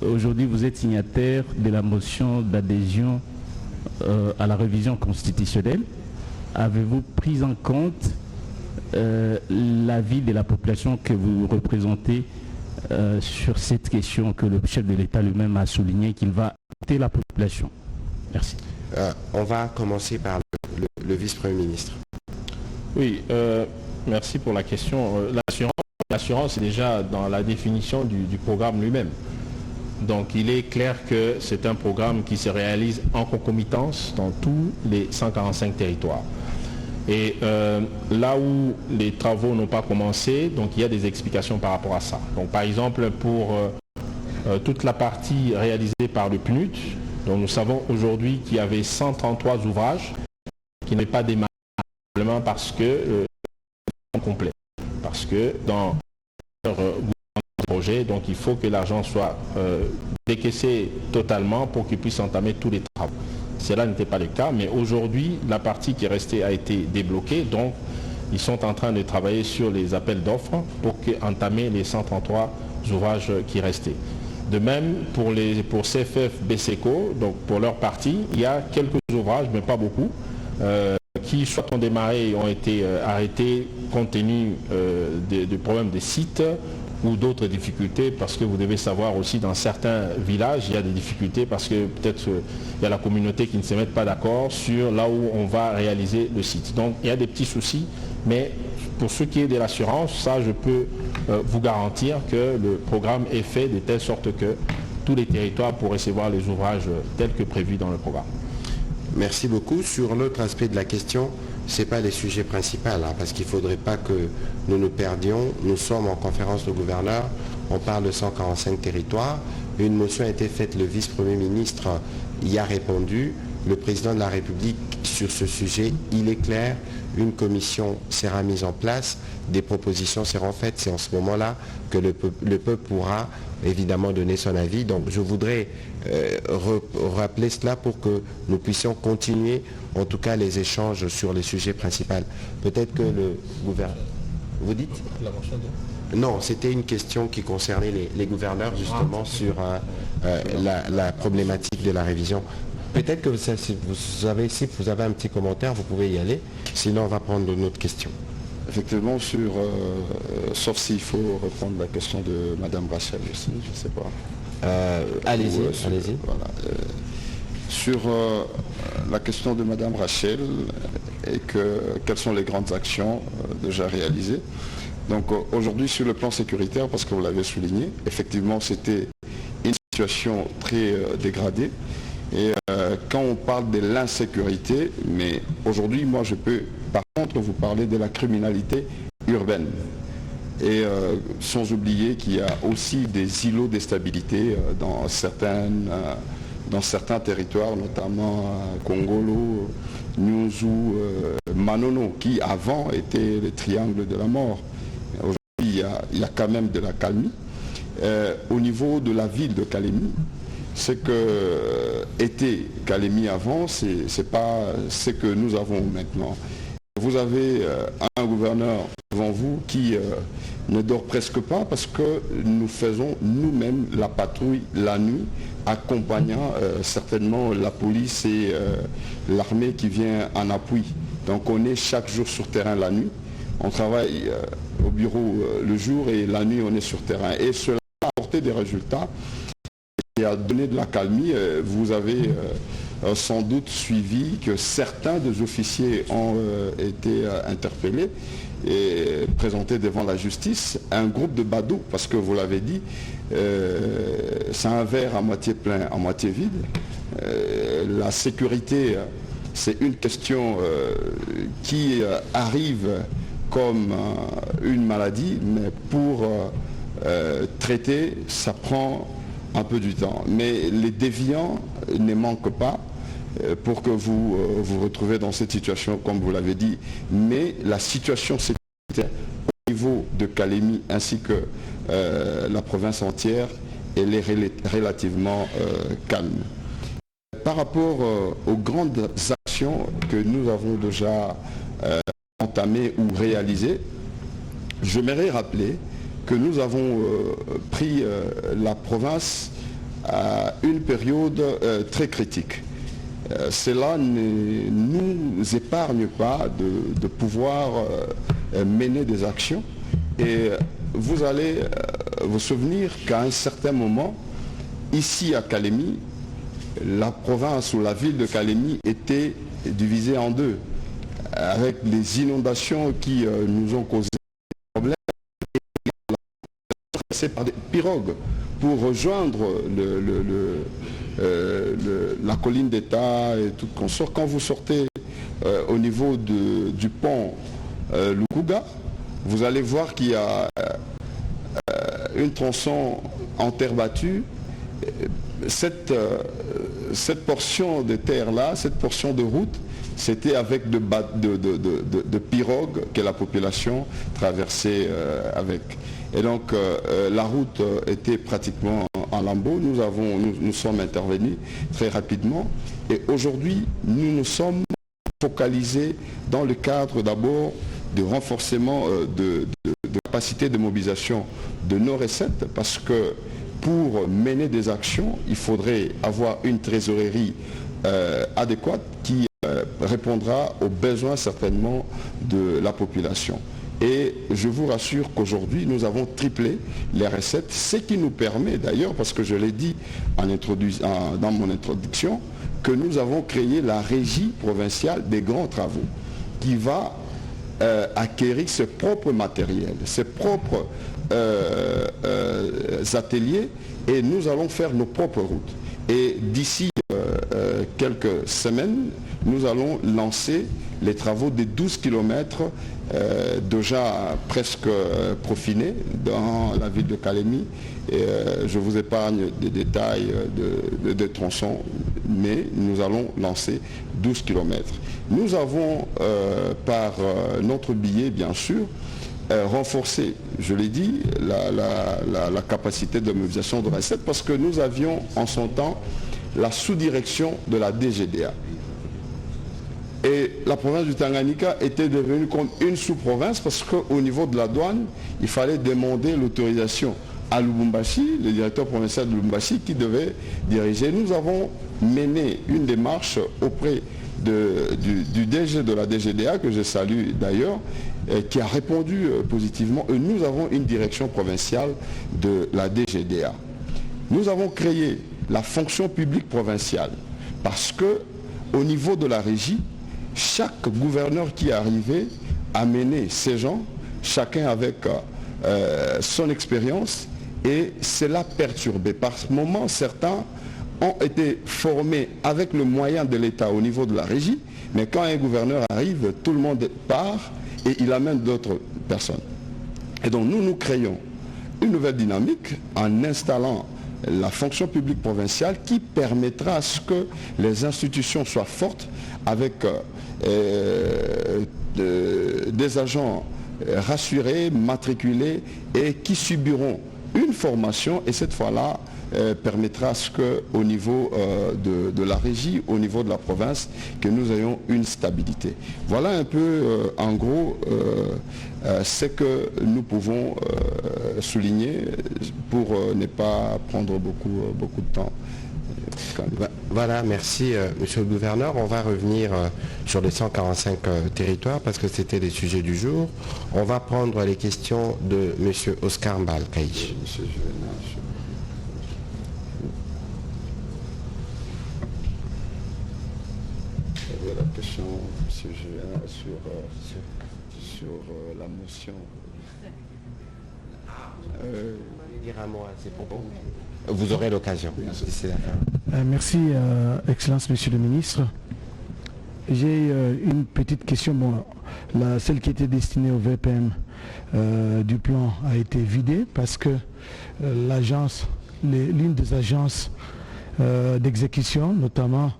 Aujourd'hui, vous êtes signataire de la motion d'adhésion à la révision constitutionnelle. Avez-vous pris en compte l'avis de la population que vous représentez sur cette question que le chef de l'État lui-même a souligné qu'il va écouter la population? Merci. On va commencer par le vice-premier ministre. Oui, merci pour la question. L'assurance est déjà dans la définition du programme lui-même. Donc il est clair que c'est un programme qui se réalise en concomitance dans tous les 145 territoires. Et là où les travaux n'ont pas commencé, donc il y a des explications par rapport à ça. Donc par exemple pour toute la partie réalisée par le PNUD, donc nous savons aujourd'hui qu'il y avait 133 ouvrages qui n'avaient pas démarré simplement parce que complet. Parce que dans leur projet, donc il faut que l'argent soit décaissé totalement pour qu'ils puissent entamer tous les travaux. Cela n'était pas le cas, mais aujourd'hui, la partie qui est restée a été débloquée, donc ils sont en train de travailler sur les appels d'offres pour entamer les 133 ouvrages qui restaient. De même, pour CFF, BCECO, donc pour leur partie, il y a quelques ouvrages, mais pas beaucoup, qui soit ont démarré et ont été arrêtés compte tenu du problème des sites ou d'autres difficultés, parce que vous devez savoir aussi dans certains villages, il y a des difficultés parce que peut-être il y a la communauté qui ne se met pas d'accord sur là où on va réaliser le site. Donc il y a des petits soucis, mais pour ce qui est de l'assurance, ça je peux vous garantir que le programme est fait de telle sorte que tous les territoires pourront recevoir les ouvrages tels que prévus dans le programme. Merci beaucoup. Sur l'autre aspect de la question, ce n'est pas les sujets principaux, hein, parce qu'il ne faudrait pas que nous nous perdions. Nous sommes en conférence de gouverneurs, on parle de 145 territoires. Une motion a été faite, le vice-premier ministre y a répondu. Le président de la République sur ce sujet, il est clair, une commission sera mise en place, des propositions seront faites. C'est en ce moment-là que le peuple pourra évidemment donner son avis. Donc je voudrais rappeler cela pour que nous puissions continuer en tout cas les échanges sur les sujets principaux. Peut-être que le gouverneur... Vous dites ? Non, c'était une question qui concernait les gouverneurs justement sur la problématique de la révision. Peut-être que si vous avez un petit commentaire, vous pouvez y aller. Sinon, on va prendre une autre question. Effectivement, sauf s'il faut reprendre la question de Madame Rachel aussi, je ne sais pas. Allez-y. Voilà, sur la question de Madame Rachel et quelles sont les grandes actions déjà réalisées. Donc aujourd'hui sur le plan sécuritaire, parce que vous l'avez souligné, effectivement c'était une situation très dégradée. Et quand on parle de l'insécurité, mais aujourd'hui moi je peux par contre vous parler de la criminalité urbaine. Et sans oublier qu'il y a aussi des îlots de stabilité dans certains territoires, notamment Kongolo, Nyunzu, Manono, qui avant étaient le triangle de la mort. Aujourd'hui, il y a quand même de la calmie. Au niveau de la ville de Kalemi, ce que était Kalemi avant, c'est pas ce que nous avons maintenant. Vous avez un gouverneur devant vous qui ne dort presque pas parce que nous faisons nous-mêmes la patrouille la nuit, accompagnant certainement la police et l'armée qui vient en appui. Donc on est chaque jour sur terrain la nuit. On travaille au bureau le jour et la nuit on est sur terrain. Et cela a apporté des résultats et a donné de la calmie. Vous avez sans doute suivi que certains des officiers ont été interpellés et présentés devant la justice. Un groupe de badauds, parce que vous l'avez dit, c'est un verre à moitié plein, à moitié vide. La sécurité, c'est une question qui arrive comme une maladie, mais pour traiter, ça prend un peu du temps. Mais les déviants ne manquent pas pour que vous vous retrouvez dans cette situation, comme vous l'avez dit. Mais la situation sécuritaire au niveau de Kalemi ainsi que la province entière, elle est relativement calme. Par rapport aux grandes actions que nous avons déjà entamées ou réalisées, j'aimerais rappeler que nous avons pris la province à une période très critique. Cela ne nous épargne pas de pouvoir mener des actions. Et vous allez vous souvenir qu'à un certain moment, ici à Kalemi, la province ou la ville de Kalemi était divisée en deux, avec les inondations qui nous ont causé des problèmes. C'est par des pirogues pour rejoindre la colline d'État et tout consort. Quand vous sortez au niveau du pont Lukuga, vous allez voir qu'il y a une tronçon en terre battue. Cette portion de terre-là, cette portion de route, c'était avec de pirogues que la population traversait avec. Et donc la route était pratiquement en lambeaux. Nous sommes intervenus très rapidement. Et aujourd'hui, nous nous sommes focalisés dans le cadre d'abord de renforcement de capacité de mobilisation de nos recettes, parce que pour mener des actions, il faudrait avoir une trésorerie adéquate qui répondra aux besoins certainement de la population. Et je vous rassure qu'aujourd'hui, nous avons triplé les recettes, ce qui nous permet d'ailleurs, parce que je l'ai dit dans mon introduction, que nous avons créé la régie provinciale des grands travaux, qui va acquérir ses propres matériels, ses propres ateliers, et nous allons faire nos propres routes. Et d'ici quelques semaines, nous allons lancer les travaux des 12 km déjà presque profinés dans la ville de Kalemi. Et, je vous épargne des détails de tronçons, mais nous allons lancer 12 km. Nous avons, par notre billet bien sûr, renforcé, je l'ai dit, la capacité de mobilisation de recettes, parce que nous avions en son temps la sous-direction de la DGDA. Et la province du Tanganyika était devenue comme une sous-province, parce qu'au niveau de la douane, il fallait demander l'autorisation à Lubumbashi, le directeur provincial de Lubumbashi, qui devait diriger. Nous avons mené une démarche auprès du DG de la DGDA, que je salue d'ailleurs, qui a répondu positivement. Et nous avons une direction provinciale de la DGDA. Nous avons créé la fonction publique provinciale parce que au niveau de la régie, chaque gouverneur qui est arrivé a mené ses gens, chacun avec son expérience, et cela perturbé. Par moment, certains ont été formés avec le moyen de l'État au niveau de la régie, mais quand un gouverneur arrive, tout le monde part et il amène d'autres personnes. Et donc nous créons une nouvelle dynamique en installant la fonction publique provinciale qui permettra à ce que les institutions soient fortes avec des agents rassurés, matriculés et qui subiront une formation, et cette fois-là permettra à ce qu'au niveau de la régie, au niveau de la province, que nous ayons une stabilité. Voilà un peu en gros ce que nous pouvons souligner pour ne pas prendre beaucoup de temps. Voilà, merci Monsieur le Gouverneur. On va revenir sur les 145 territoires parce que c'était les sujets du jour. On va prendre les questions de Monsieur Oscar Mbalkaïch. La question, M. Julien, sur la motion. Dire un mot à ces propos. Vous aurez l'occasion. Merci, Excellence, Monsieur le Ministre. J'ai une petite question. Bon, celle qui était destinée au VPM du plan a été vidée parce que l'une des agences d'exécution, notamment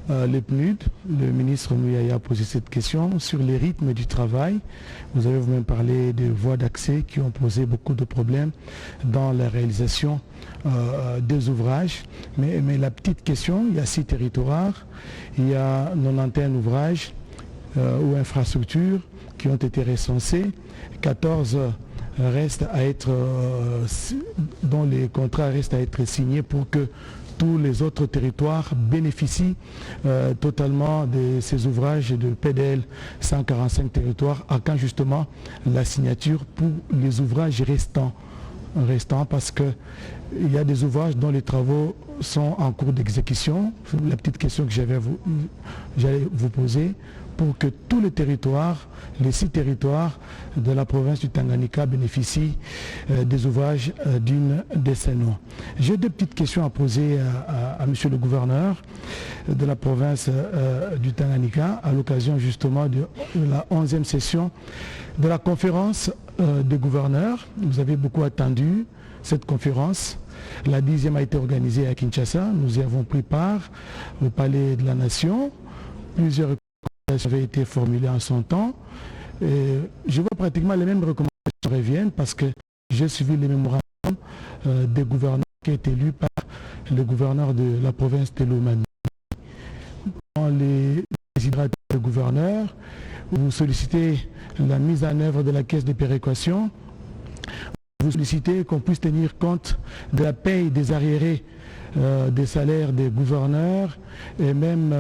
le PNUD, le ministre Mouyaya a posé cette question sur les rythmes du travail. Vous avez vous-même parlé de voies d'accès qui ont posé beaucoup de problèmes dans la réalisation des ouvrages. Mais la petite question, il y a 6 territoires, il y a 91 ouvrages ou infrastructures qui ont été recensés, 14 restent à être, dont les contrats restent à être signés pour que tous les autres territoires bénéficient totalement de ces ouvrages de PDL 145 territoires, à quand justement la signature pour les ouvrages restants parce qu'il y a des ouvrages dont les travaux sont en cours d'exécution. La petite question que j'allais vous poser, pour que tous les territoires, les 6 territoires de la province du Tanganyika bénéficient des ouvrages d'une décennie. J'ai 2 petites questions à poser à Monsieur le Gouverneur de la province du Tanganyika à l'occasion justement de la 11e session de la conférence des gouverneurs. Vous avez beaucoup attendu cette conférence. La 10e a été organisée à Kinshasa. Nous y avons pris part au Palais de la Nation. Plusieurs recommandations avaient été formulées en son temps. Et je vois pratiquement les mêmes recommandations reviennent parce que j'ai suivi les mémorandums des gouverneurs qui ont été élus par le gouverneur de la province de Lomami. Dans les désiderata des gouverneurs, vous sollicitez la mise en œuvre de la caisse de péréquation. Vous sollicitez qu'on puisse tenir compte de la paye des arriérés des salaires des gouverneurs et même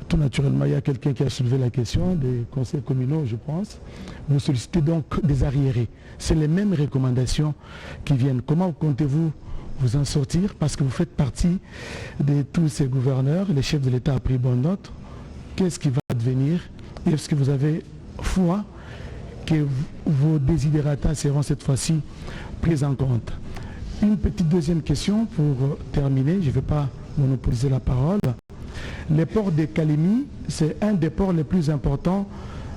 tout naturellement, il y a quelqu'un qui a soulevé la question des conseils communaux, je pense. Vous sollicitez donc des arriérés. C'est les mêmes recommandations qui viennent. Comment comptez-vous vous en sortir? Parce que vous faites partie de tous ces gouverneurs. Les chefs de l'État ont pris bonne note. Qu'est-ce qui va advenir? Est-ce que vous avez foi que vos désidérata seront cette fois-ci pris en compte? Une petite deuxième question pour terminer. Je ne vais pas monopoliser la parole. Le port de Kalemi, c'est un des ports les plus importants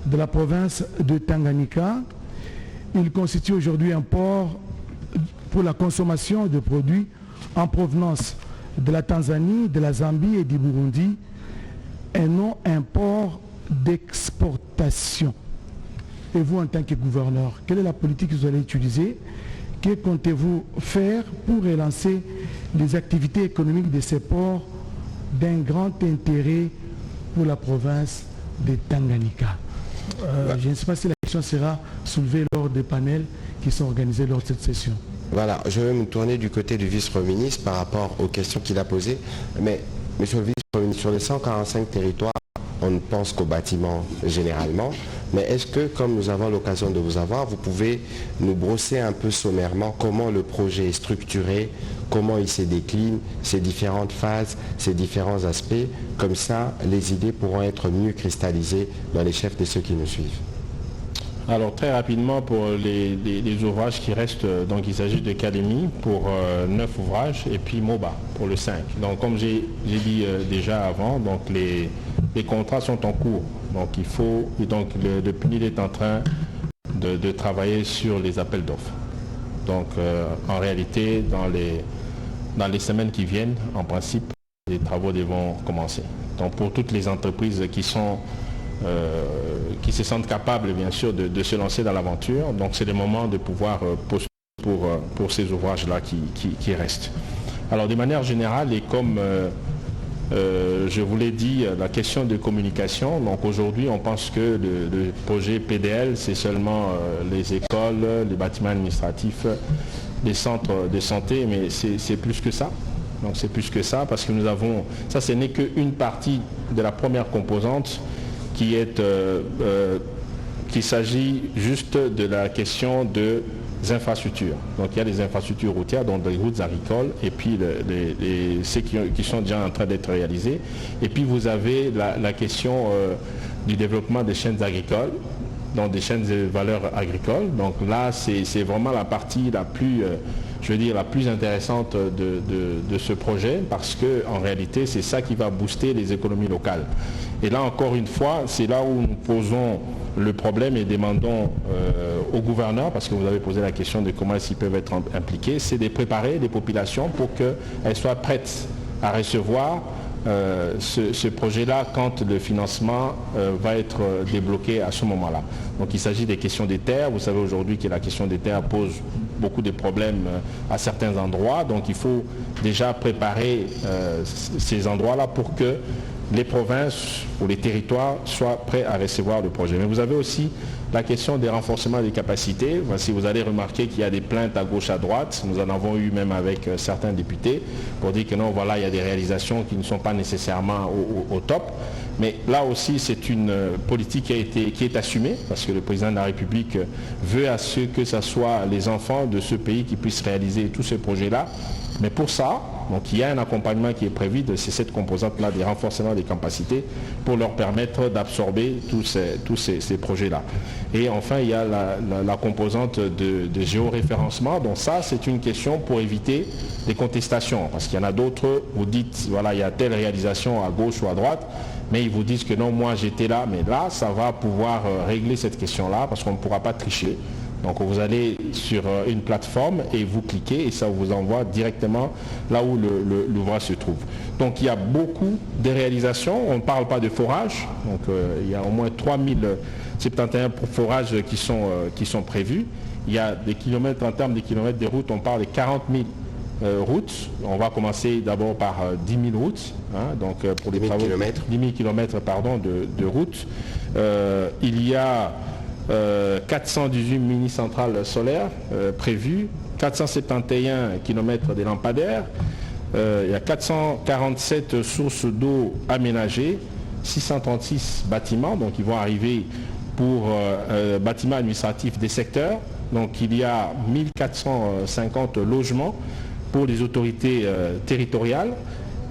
de la province de Tanganyika. Il constitue aujourd'hui un port pour la consommation de produits en provenance de la Tanzanie, de la Zambie et du Burundi, et non un port d'exportation. Et vous, en tant que gouverneur, quelle est la politique que vous allez utiliser? Que comptez-vous faire pour relancer les activités économiques de ces ports d'un grand intérêt pour la province de Tanganyika? Je ne sais pas si la question sera soulevée lors des panels qui sont organisés lors de cette session. Voilà, je vais me tourner du côté du vice-premier ministre par rapport aux questions qu'il a posées. Mais, monsieur le vice-premier Sur les 145 territoires, on ne pense qu'aux bâtiments généralement, mais est-ce que, comme nous avons l'occasion de vous avoir, vous pouvez nous brosser un peu sommairement comment le projet est structuré, comment il se décline, ses différentes phases, ses différents aspects, comme ça les idées pourront être mieux cristallisées dans les chefs de ceux qui nous suivent. Alors très rapidement pour les ouvrages qui restent, donc il s'agit de Académie pour 9 ouvrages et puis MOBA pour le 5. Donc comme j'ai dit déjà avant, donc les contrats sont en cours. Donc il faut, et donc le PNUD est en train de travailler sur les appels d'offres. Donc en réalité, dans les semaines qui viennent, en principe, les travaux devront commencer. Donc pour toutes les entreprises qui se sentent capables bien sûr de se lancer dans l'aventure. Donc c'est le moment de pouvoir postuler pour ces ouvrages-là qui restent. Alors de manière générale et comme je vous l'ai dit, la question de communication, donc aujourd'hui on pense que le projet PDL c'est seulement les écoles, les bâtiments administratifs, les centres de santé, mais c'est plus que ça. Donc c'est plus que ça parce que nous avons, ça ce n'est qu'une partie de la première composante qu'il s'agit juste de la question des infrastructures. Donc il y a les infrastructures routières, donc les routes agricoles, et puis ceux qui sont déjà en train d'être réalisés. Et puis vous avez la question du développement des chaînes agricoles, donc des chaînes de valeur agricole. Donc là, c'est vraiment la partie la plus, je veux dire, la plus intéressante de ce projet, parce qu'en réalité, c'est ça qui va booster les économies locales. Et là, encore une fois, c'est là où nous posons le problème et demandons au gouverneur, parce que vous avez posé la question de comment ils peuvent être impliqués, c'est de préparer les populations pour qu'elles soient prêtes à recevoir ce projet-là quand le financement va être débloqué à ce moment-là. Donc il s'agit des questions des terres. Vous savez aujourd'hui que la question des terres pose beaucoup de problèmes à certains endroits. Donc il faut déjà préparer ces endroits-là pour que les provinces ou les territoires soient prêts à recevoir le projet. Mais vous avez aussi la question des renforcements des capacités. Si vous allez remarquer qu'il y a des plaintes à gauche, à droite, nous en avons eu même avec certains députés pour dire que non, voilà, il y a des réalisations qui ne sont pas nécessairement au top. Mais là aussi, c'est une politique qui est assumée parce que le président de la République veut à ce que ce soit les enfants de ce pays qui puissent réaliser tous ces projets-là. Mais pour ça, donc il y a un accompagnement qui est prévu, c'est cette composante-là des renforcements des capacités pour leur permettre d'absorber tous ces projets-là. Et enfin, il y a la composante de géoréférencement. Donc ça, c'est une question pour éviter des contestations. Parce qu'il y en a d'autres, vous dites, voilà, il y a telle réalisation à gauche ou à droite, mais ils vous disent que non, moi j'étais là, mais là, ça va pouvoir régler cette question-là parce qu'on ne pourra pas tricher. Donc vous allez sur une plateforme et vous cliquez et ça vous envoie directement là où l'ouvrage se trouve. Donc il y a beaucoup de réalisations, on ne parle pas de forage, donc il y a au moins 3071 forages qui sont prévus. Il y a des kilomètres, en termes de kilomètres de routes, on parle de 40 000 routes. On va commencer d'abord par 10 000 routes, hein, donc pour les travaux, 10 000 kilomètres de routes. Il y a 418 mini-centrales solaires prévues, 471 km de lampadaires, il y a 447 sources d'eau aménagées, 636 bâtiments, donc ils vont arriver pour bâtiments administratifs des secteurs, donc il y a 1450 logements pour les autorités territoriales,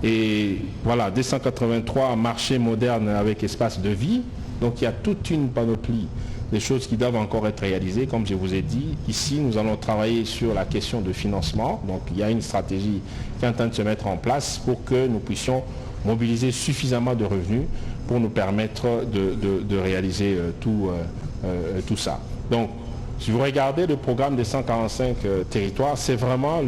et voilà, 283 marchés modernes avec espace de vie, donc il y a toute une panoplie des choses qui doivent encore être réalisées. Comme je vous ai dit, ici, nous allons travailler sur la question de financement. Donc, il y a une stratégie qui est en train de se mettre en place pour que nous puissions mobiliser suffisamment de revenus pour nous permettre de réaliser tout ça. Donc, si vous regardez le programme des 145 territoires, c'est vraiment,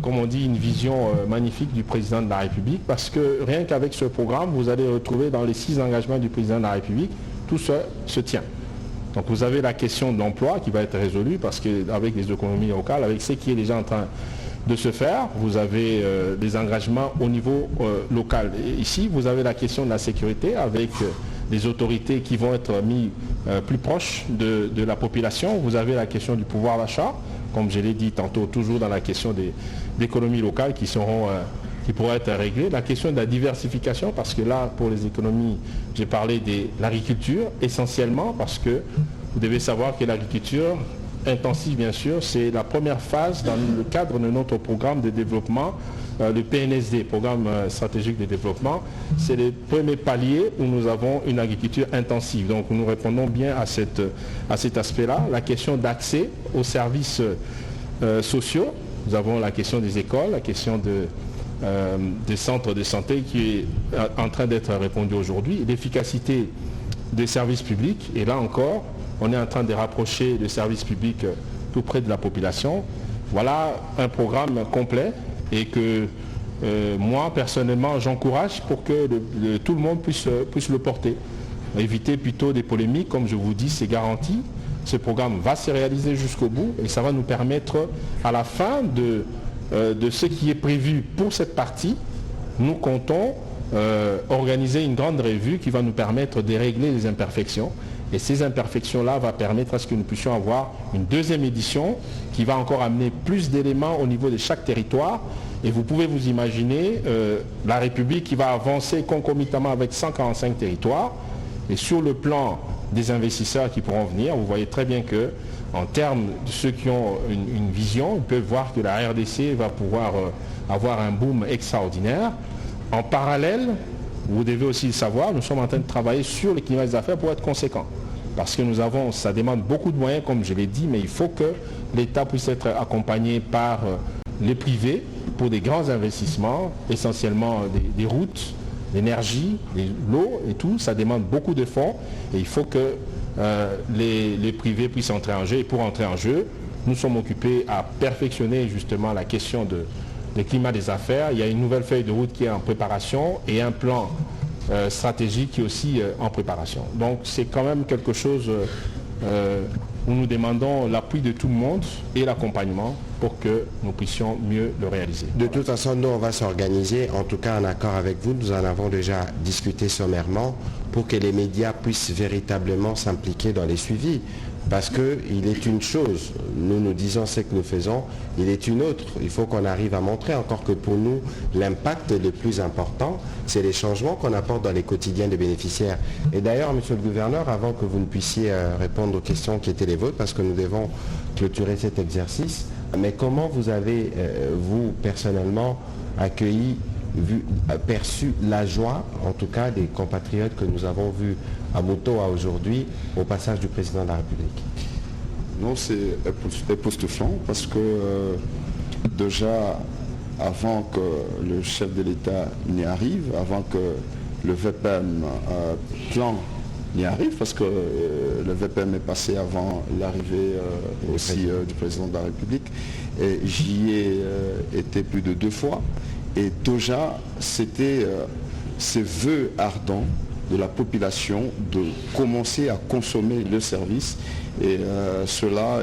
comme on dit, une vision magnifique du président de la République, parce que rien qu'avec ce programme, vous allez retrouver dans les 6 engagements du président de la République, tout ça se tient. Donc vous avez la question de l'emploi qui va être résolue parce qu'avec les économies locales, avec ce qui est déjà en train de se faire, vous avez des engagements au niveau local. Et ici, vous avez la question de la sécurité avec des autorités qui vont être mises plus proches de la population. Vous avez la question du pouvoir d'achat, comme je l'ai dit tantôt, toujours dans la question des économies locales qui seront qui pourraient être réglées. La question de la diversification, parce que là, pour les économies, j'ai parlé de l'agriculture, essentiellement parce que vous devez savoir que l'agriculture intensive, bien sûr, c'est la première phase dans le cadre de notre programme de développement, le PNSD, Programme stratégique de développement. C'est le premier palier où nous avons une agriculture intensive. Donc nous répondons bien à cet aspect-là. La question d'accès aux services sociaux. Nous avons la question des écoles, la question des centres de santé qui est en train d'être répondue aujourd'hui. L'efficacité des services publics. Et là encore, on est en train de rapprocher le service public tout près de la population. Voilà un programme complet et que moi, personnellement, j'encourage pour que tout le monde puisse le porter. Éviter plutôt des polémiques, comme je vous dis, c'est garanti. Ce programme va se réaliser jusqu'au bout et ça va nous permettre, à la fin de ce qui est prévu pour cette partie, nous comptons organiser une grande revue qui va nous permettre de régler les imperfections. Et ces imperfections-là vont permettre à ce que nous puissions avoir une deuxième édition qui va encore amener plus d'éléments au niveau de chaque territoire. Et vous pouvez vous imaginer la République qui va avancer concomitamment avec 145 territoires. Et sur le plan des investisseurs qui pourront venir, vous voyez très bien que, en termes de ceux qui ont une vision, ils peuvent voir que la RDC va pouvoir avoir un boom extraordinaire. En parallèle, vous devez aussi le savoir, nous sommes en train de travailler sur le climat des affaires pour être conséquent. Parce que ça demande beaucoup de moyens, comme je l'ai dit, mais il faut que l'État puisse être accompagné par les privés pour des grands investissements, essentiellement des routes, l'énergie, l'eau et tout. Ça demande beaucoup de fonds et il faut que les privés puissent entrer en jeu. Et pour entrer en jeu, nous sommes occupés à perfectionner justement la question du climat des affaires. Il y a une nouvelle feuille de route qui est en préparation et un plan stratégique qui est aussi en préparation. Donc c'est quand même quelque chose où nous demandons l'appui de tout le monde et l'accompagnement pour que nous puissions mieux le réaliser. De toute façon, nous, on va s'organiser, en tout cas en accord avec vous. Nous en avons déjà discuté sommairement pour que les médias puissent véritablement s'impliquer dans les suivis. Parce qu'il est une chose, nous disons ce que nous faisons, il est une autre. Il faut qu'on arrive à montrer, encore que pour nous, l'impact le plus important, c'est les changements qu'on apporte dans les quotidiens des bénéficiaires. Et d'ailleurs, monsieur le gouverneur, avant que vous ne puissiez répondre aux questions qui étaient les vôtres, parce que nous devons clôturer cet exercice, mais comment vous avez, vous, personnellement, accueilli, perçu la joie, en tout cas, des compatriotes que nous avons vus à Mutoa aujourd'hui, au passage du président de la République? Non, c'est époustouflant parce que déjà, avant que le chef de l'État n'y arrive, avant que le VPM plan n'y arrive, parce que le VPM est passé avant l'arrivée aussi du président de la République, et j'y ai été plus de 2 fois, et déjà, c'était ces vœux ardents de la population de commencer à consommer le service et cela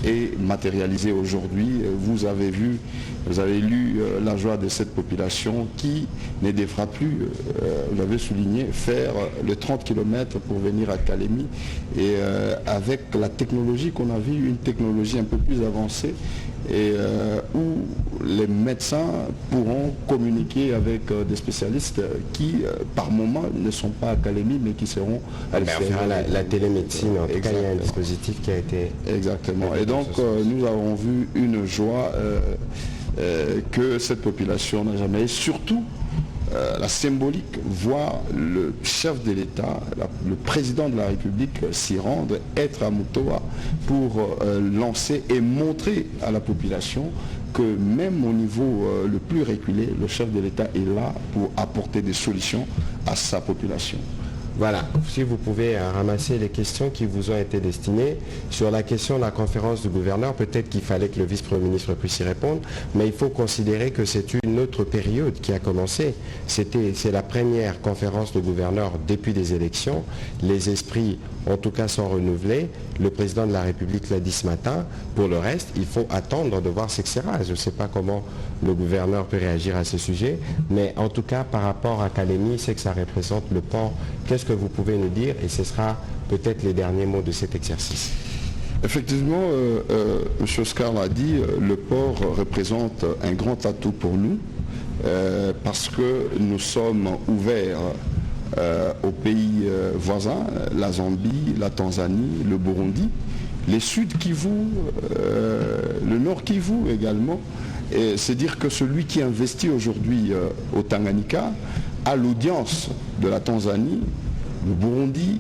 est matérialisé aujourd'hui. Vous avez vu, vous avez lu la joie de cette population qui ne devra plus, vous l'avez souligné, faire le 30 km pour venir à Kalemi et avec la technologie qu'on a vue, une technologie un peu plus avancée et où les médecins pourront communiquer avec des spécialistes qui, par moment, ne sont pas à Kalemi, mais qui seront à l'extérieur. La télémédecine, en tout cas, il y a un dispositif qui a été... Exactement. Et donc, nous avons vu une joie que cette population n'a jamais. Et surtout, la symbolique, voir le chef de l'État, le président de la République s'y rendre, être à Mutoa pour lancer et montrer à la population que même au niveau le plus reculé, le chef de l'État est là pour apporter des solutions à sa population. Voilà, si vous pouvez ramasser les questions qui vous ont été destinées. Sur la question de la conférence du gouverneur, peut-être qu'il fallait que le vice-premier ministre puisse y répondre, mais il faut considérer que c'est une autre période qui a commencé. C'est la première conférence de gouverneur depuis des élections. Les esprits, en tout cas, sont renouvelés. Le président de la République l'a dit ce matin. Pour le reste, il faut attendre de voir ce que sera. Je ne sais pas comment le gouverneur peut réagir à ce sujet, mais en tout cas, par rapport à Kalemi, c'est que ça représente le port. Qu'est-ce que vous pouvez nous dire? Et ce sera peut-être les derniers mots de cet exercice. Effectivement, M. Oscar l'a dit, le port représente un grand atout pour nous. parce que nous sommes ouverts aux pays voisins, la Zambie, la Tanzanie, le Burundi, les Sud Kivu, le Nord Kivu également. C'est dire que celui qui investit aujourd'hui au Tanganyika a l'audience de la Tanzanie, le Burundi,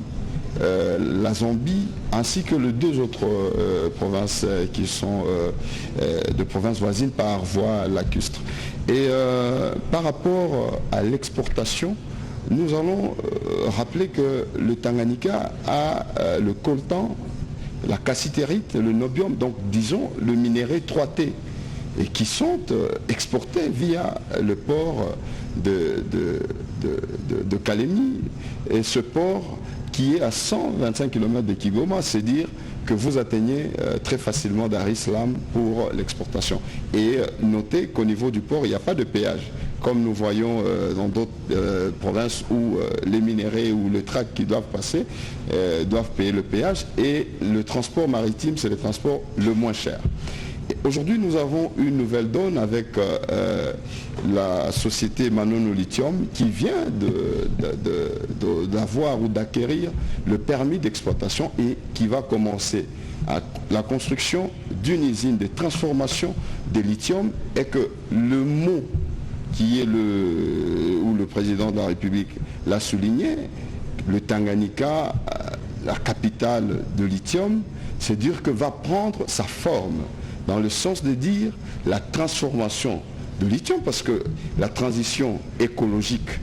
la Zambie, ainsi que les deux autres provinces qui sont de provinces voisines par voie lacustre. Et par rapport à l'exportation, nous allons rappeler que le Tanganyika a le coltan, la cassitérite, le nobium, donc disons le minerai 3T, et qui sont exportés via le port de Kalemi. Et ce port qui est à 125 km de Kigoma, c'est dire que vous atteignez très facilement Dar es Salaam pour l'exportation. Et notez qu'au niveau du port, il n'y a pas de péage, comme nous voyons dans d'autres provinces où les minéraux ou le tract qui doivent passer doivent payer le péage, et le transport maritime, c'est le transport le moins cher. Aujourd'hui, nous avons une nouvelle donne avec la société Manono Lithium qui vient d'avoir ou d'acquérir le permis d'exploitation et qui va commencer la construction d'une usine de transformation de lithium, et que le mot qui est où le président de la République l'a souligné, le Tanganyika, la capitale de lithium, c'est dire que va prendre sa forme, dans le sens de dire la transformation de lithium, parce que la transition écologique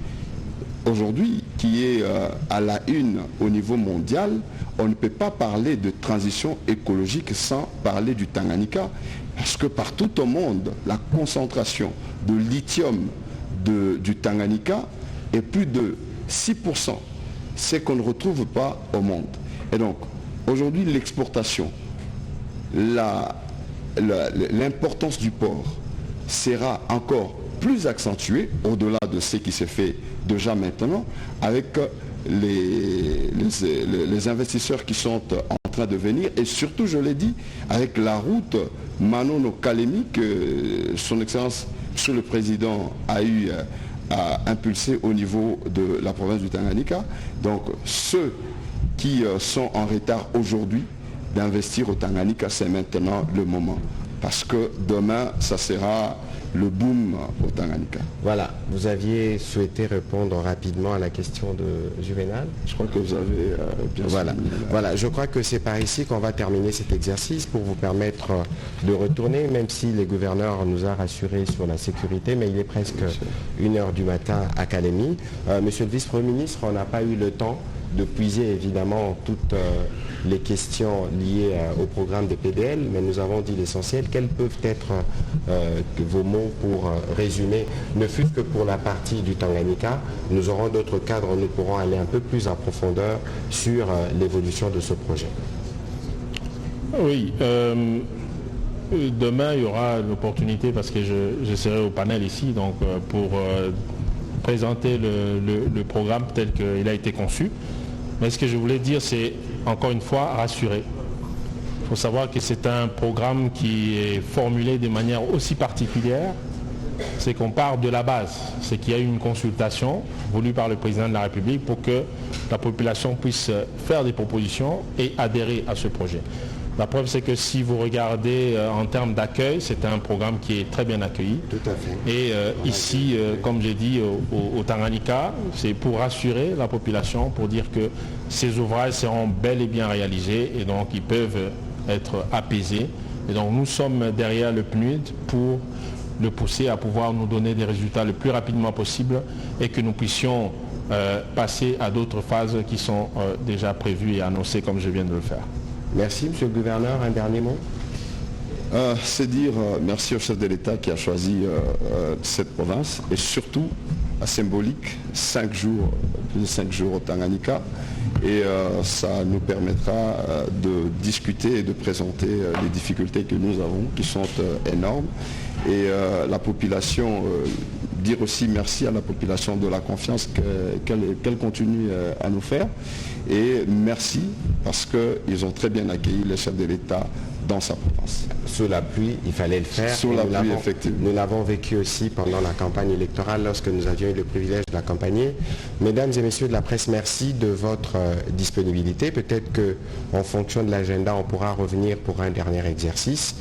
aujourd'hui, qui est à la une au niveau mondial, on ne peut pas parler de transition écologique sans parler du Tanganyika, parce que partout au monde, la concentration de lithium du Tanganyika est plus de 6%, c'est qu'on ne retrouve pas au monde. Et donc, aujourd'hui, l'exportation, l'importance du port sera encore plus accentuée au-delà de ce qui se fait déjà maintenant, avec les investisseurs qui sont en train de venir, et surtout, je l'ai dit, avec la route Manono-Kalemi que son Excellence, Monsieur le Président, a eu à impulser au niveau de la province du Tanganyika. Donc ceux qui sont en retard aujourd'hui d'investir au Tanganyika, c'est maintenant le moment. Parce que demain, ça sera le boom au Tanganyika. Voilà, vous aviez souhaité répondre rapidement à la question de Juvénal. Je crois que vous avez bien voilà, je crois que c'est par ici qu'on va terminer cet exercice pour vous permettre de retourner, même si les gouverneurs nous a rassurés sur la sécurité, mais il est presque 1h du matin à Kalemi. Monsieur le vice-premier ministre, on n'a pas eu le temps de puiser évidemment toutes les questions liées au programme des PDL, mais nous avons dit l'essentiel. Quels peuvent être vos mots pour résumer, ne fût-ce que pour la partie du Tanganyika? Nous aurons d'autres cadres, nous pourrons aller un peu plus en profondeur sur l'évolution de ce projet. Oui, demain il y aura l'opportunité, parce que je serai au panel ici, donc pour présenter le programme tel qu'il a été conçu. Mais ce que je voulais dire, c'est encore une fois rassurer. Il faut savoir que c'est un programme qui est formulé de manière aussi particulière, c'est qu'on part de la base, c'est qu'il y a eu une consultation voulue par le président de la République pour que la population puisse faire des propositions et adhérer à ce projet. La preuve, c'est que si vous regardez en termes d'accueil, c'est un programme qui est très bien accueilli. Tout à fait. Et ici, comme j'ai dit, au Tanganyika, c'est pour rassurer la population, pour dire que ces ouvrages seront bel et bien réalisés et donc ils peuvent être apaisés. Et donc nous sommes derrière le PNUD pour le pousser à pouvoir nous donner des résultats le plus rapidement possible et que nous puissions passer à d'autres phases qui sont déjà prévues et annoncées comme je viens de le faire. Merci, Monsieur le Gouverneur. Un dernier mot. C'est dire merci au chef de l'État qui a choisi cette province, et surtout à symbolique, 5 jours, plus de 5 jours au Tanganyika, et ça nous permettra de discuter et de présenter les difficultés que nous avons, qui sont énormes, et la population, dire aussi merci à la population de la confiance qu'elle continue à nous faire, et merci parce qu'ils ont très bien accueilli les chefs de l'État dans sa province. Sous la pluie, il fallait le faire. Sous la pluie, effectivement. Nous l'avons vécu aussi pendant la campagne électorale lorsque nous avions eu le privilège de l'accompagner. Mesdames et messieurs de la presse, merci de votre disponibilité. Peut-être qu'en fonction de l'agenda, on pourra revenir pour un dernier exercice.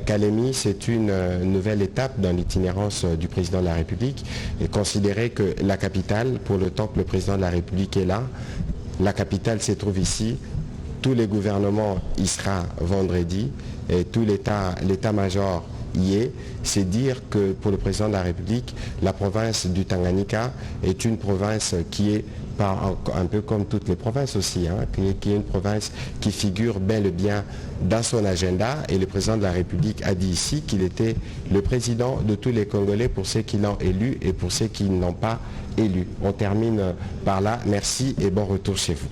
Kalemi, c'est une nouvelle étape dans l'itinérance du président de la République. Et considérez que la capitale, pour le temps que le président de la République est là, la capitale se trouve ici. Tous les gouvernements y sera vendredi et tout l'état-major y est. C'est dire que pour le président de la République, la province du Tanganyika est une province qui est un peu comme toutes les provinces aussi, qui est une province qui figure bel et bien dans son agenda. Et le président de la République a dit ici qu'il était le président de tous les Congolais pour ceux qui l'ont élu et pour ceux qui ne l'ont pas élu. On termine par là. Merci et bon retour chez vous.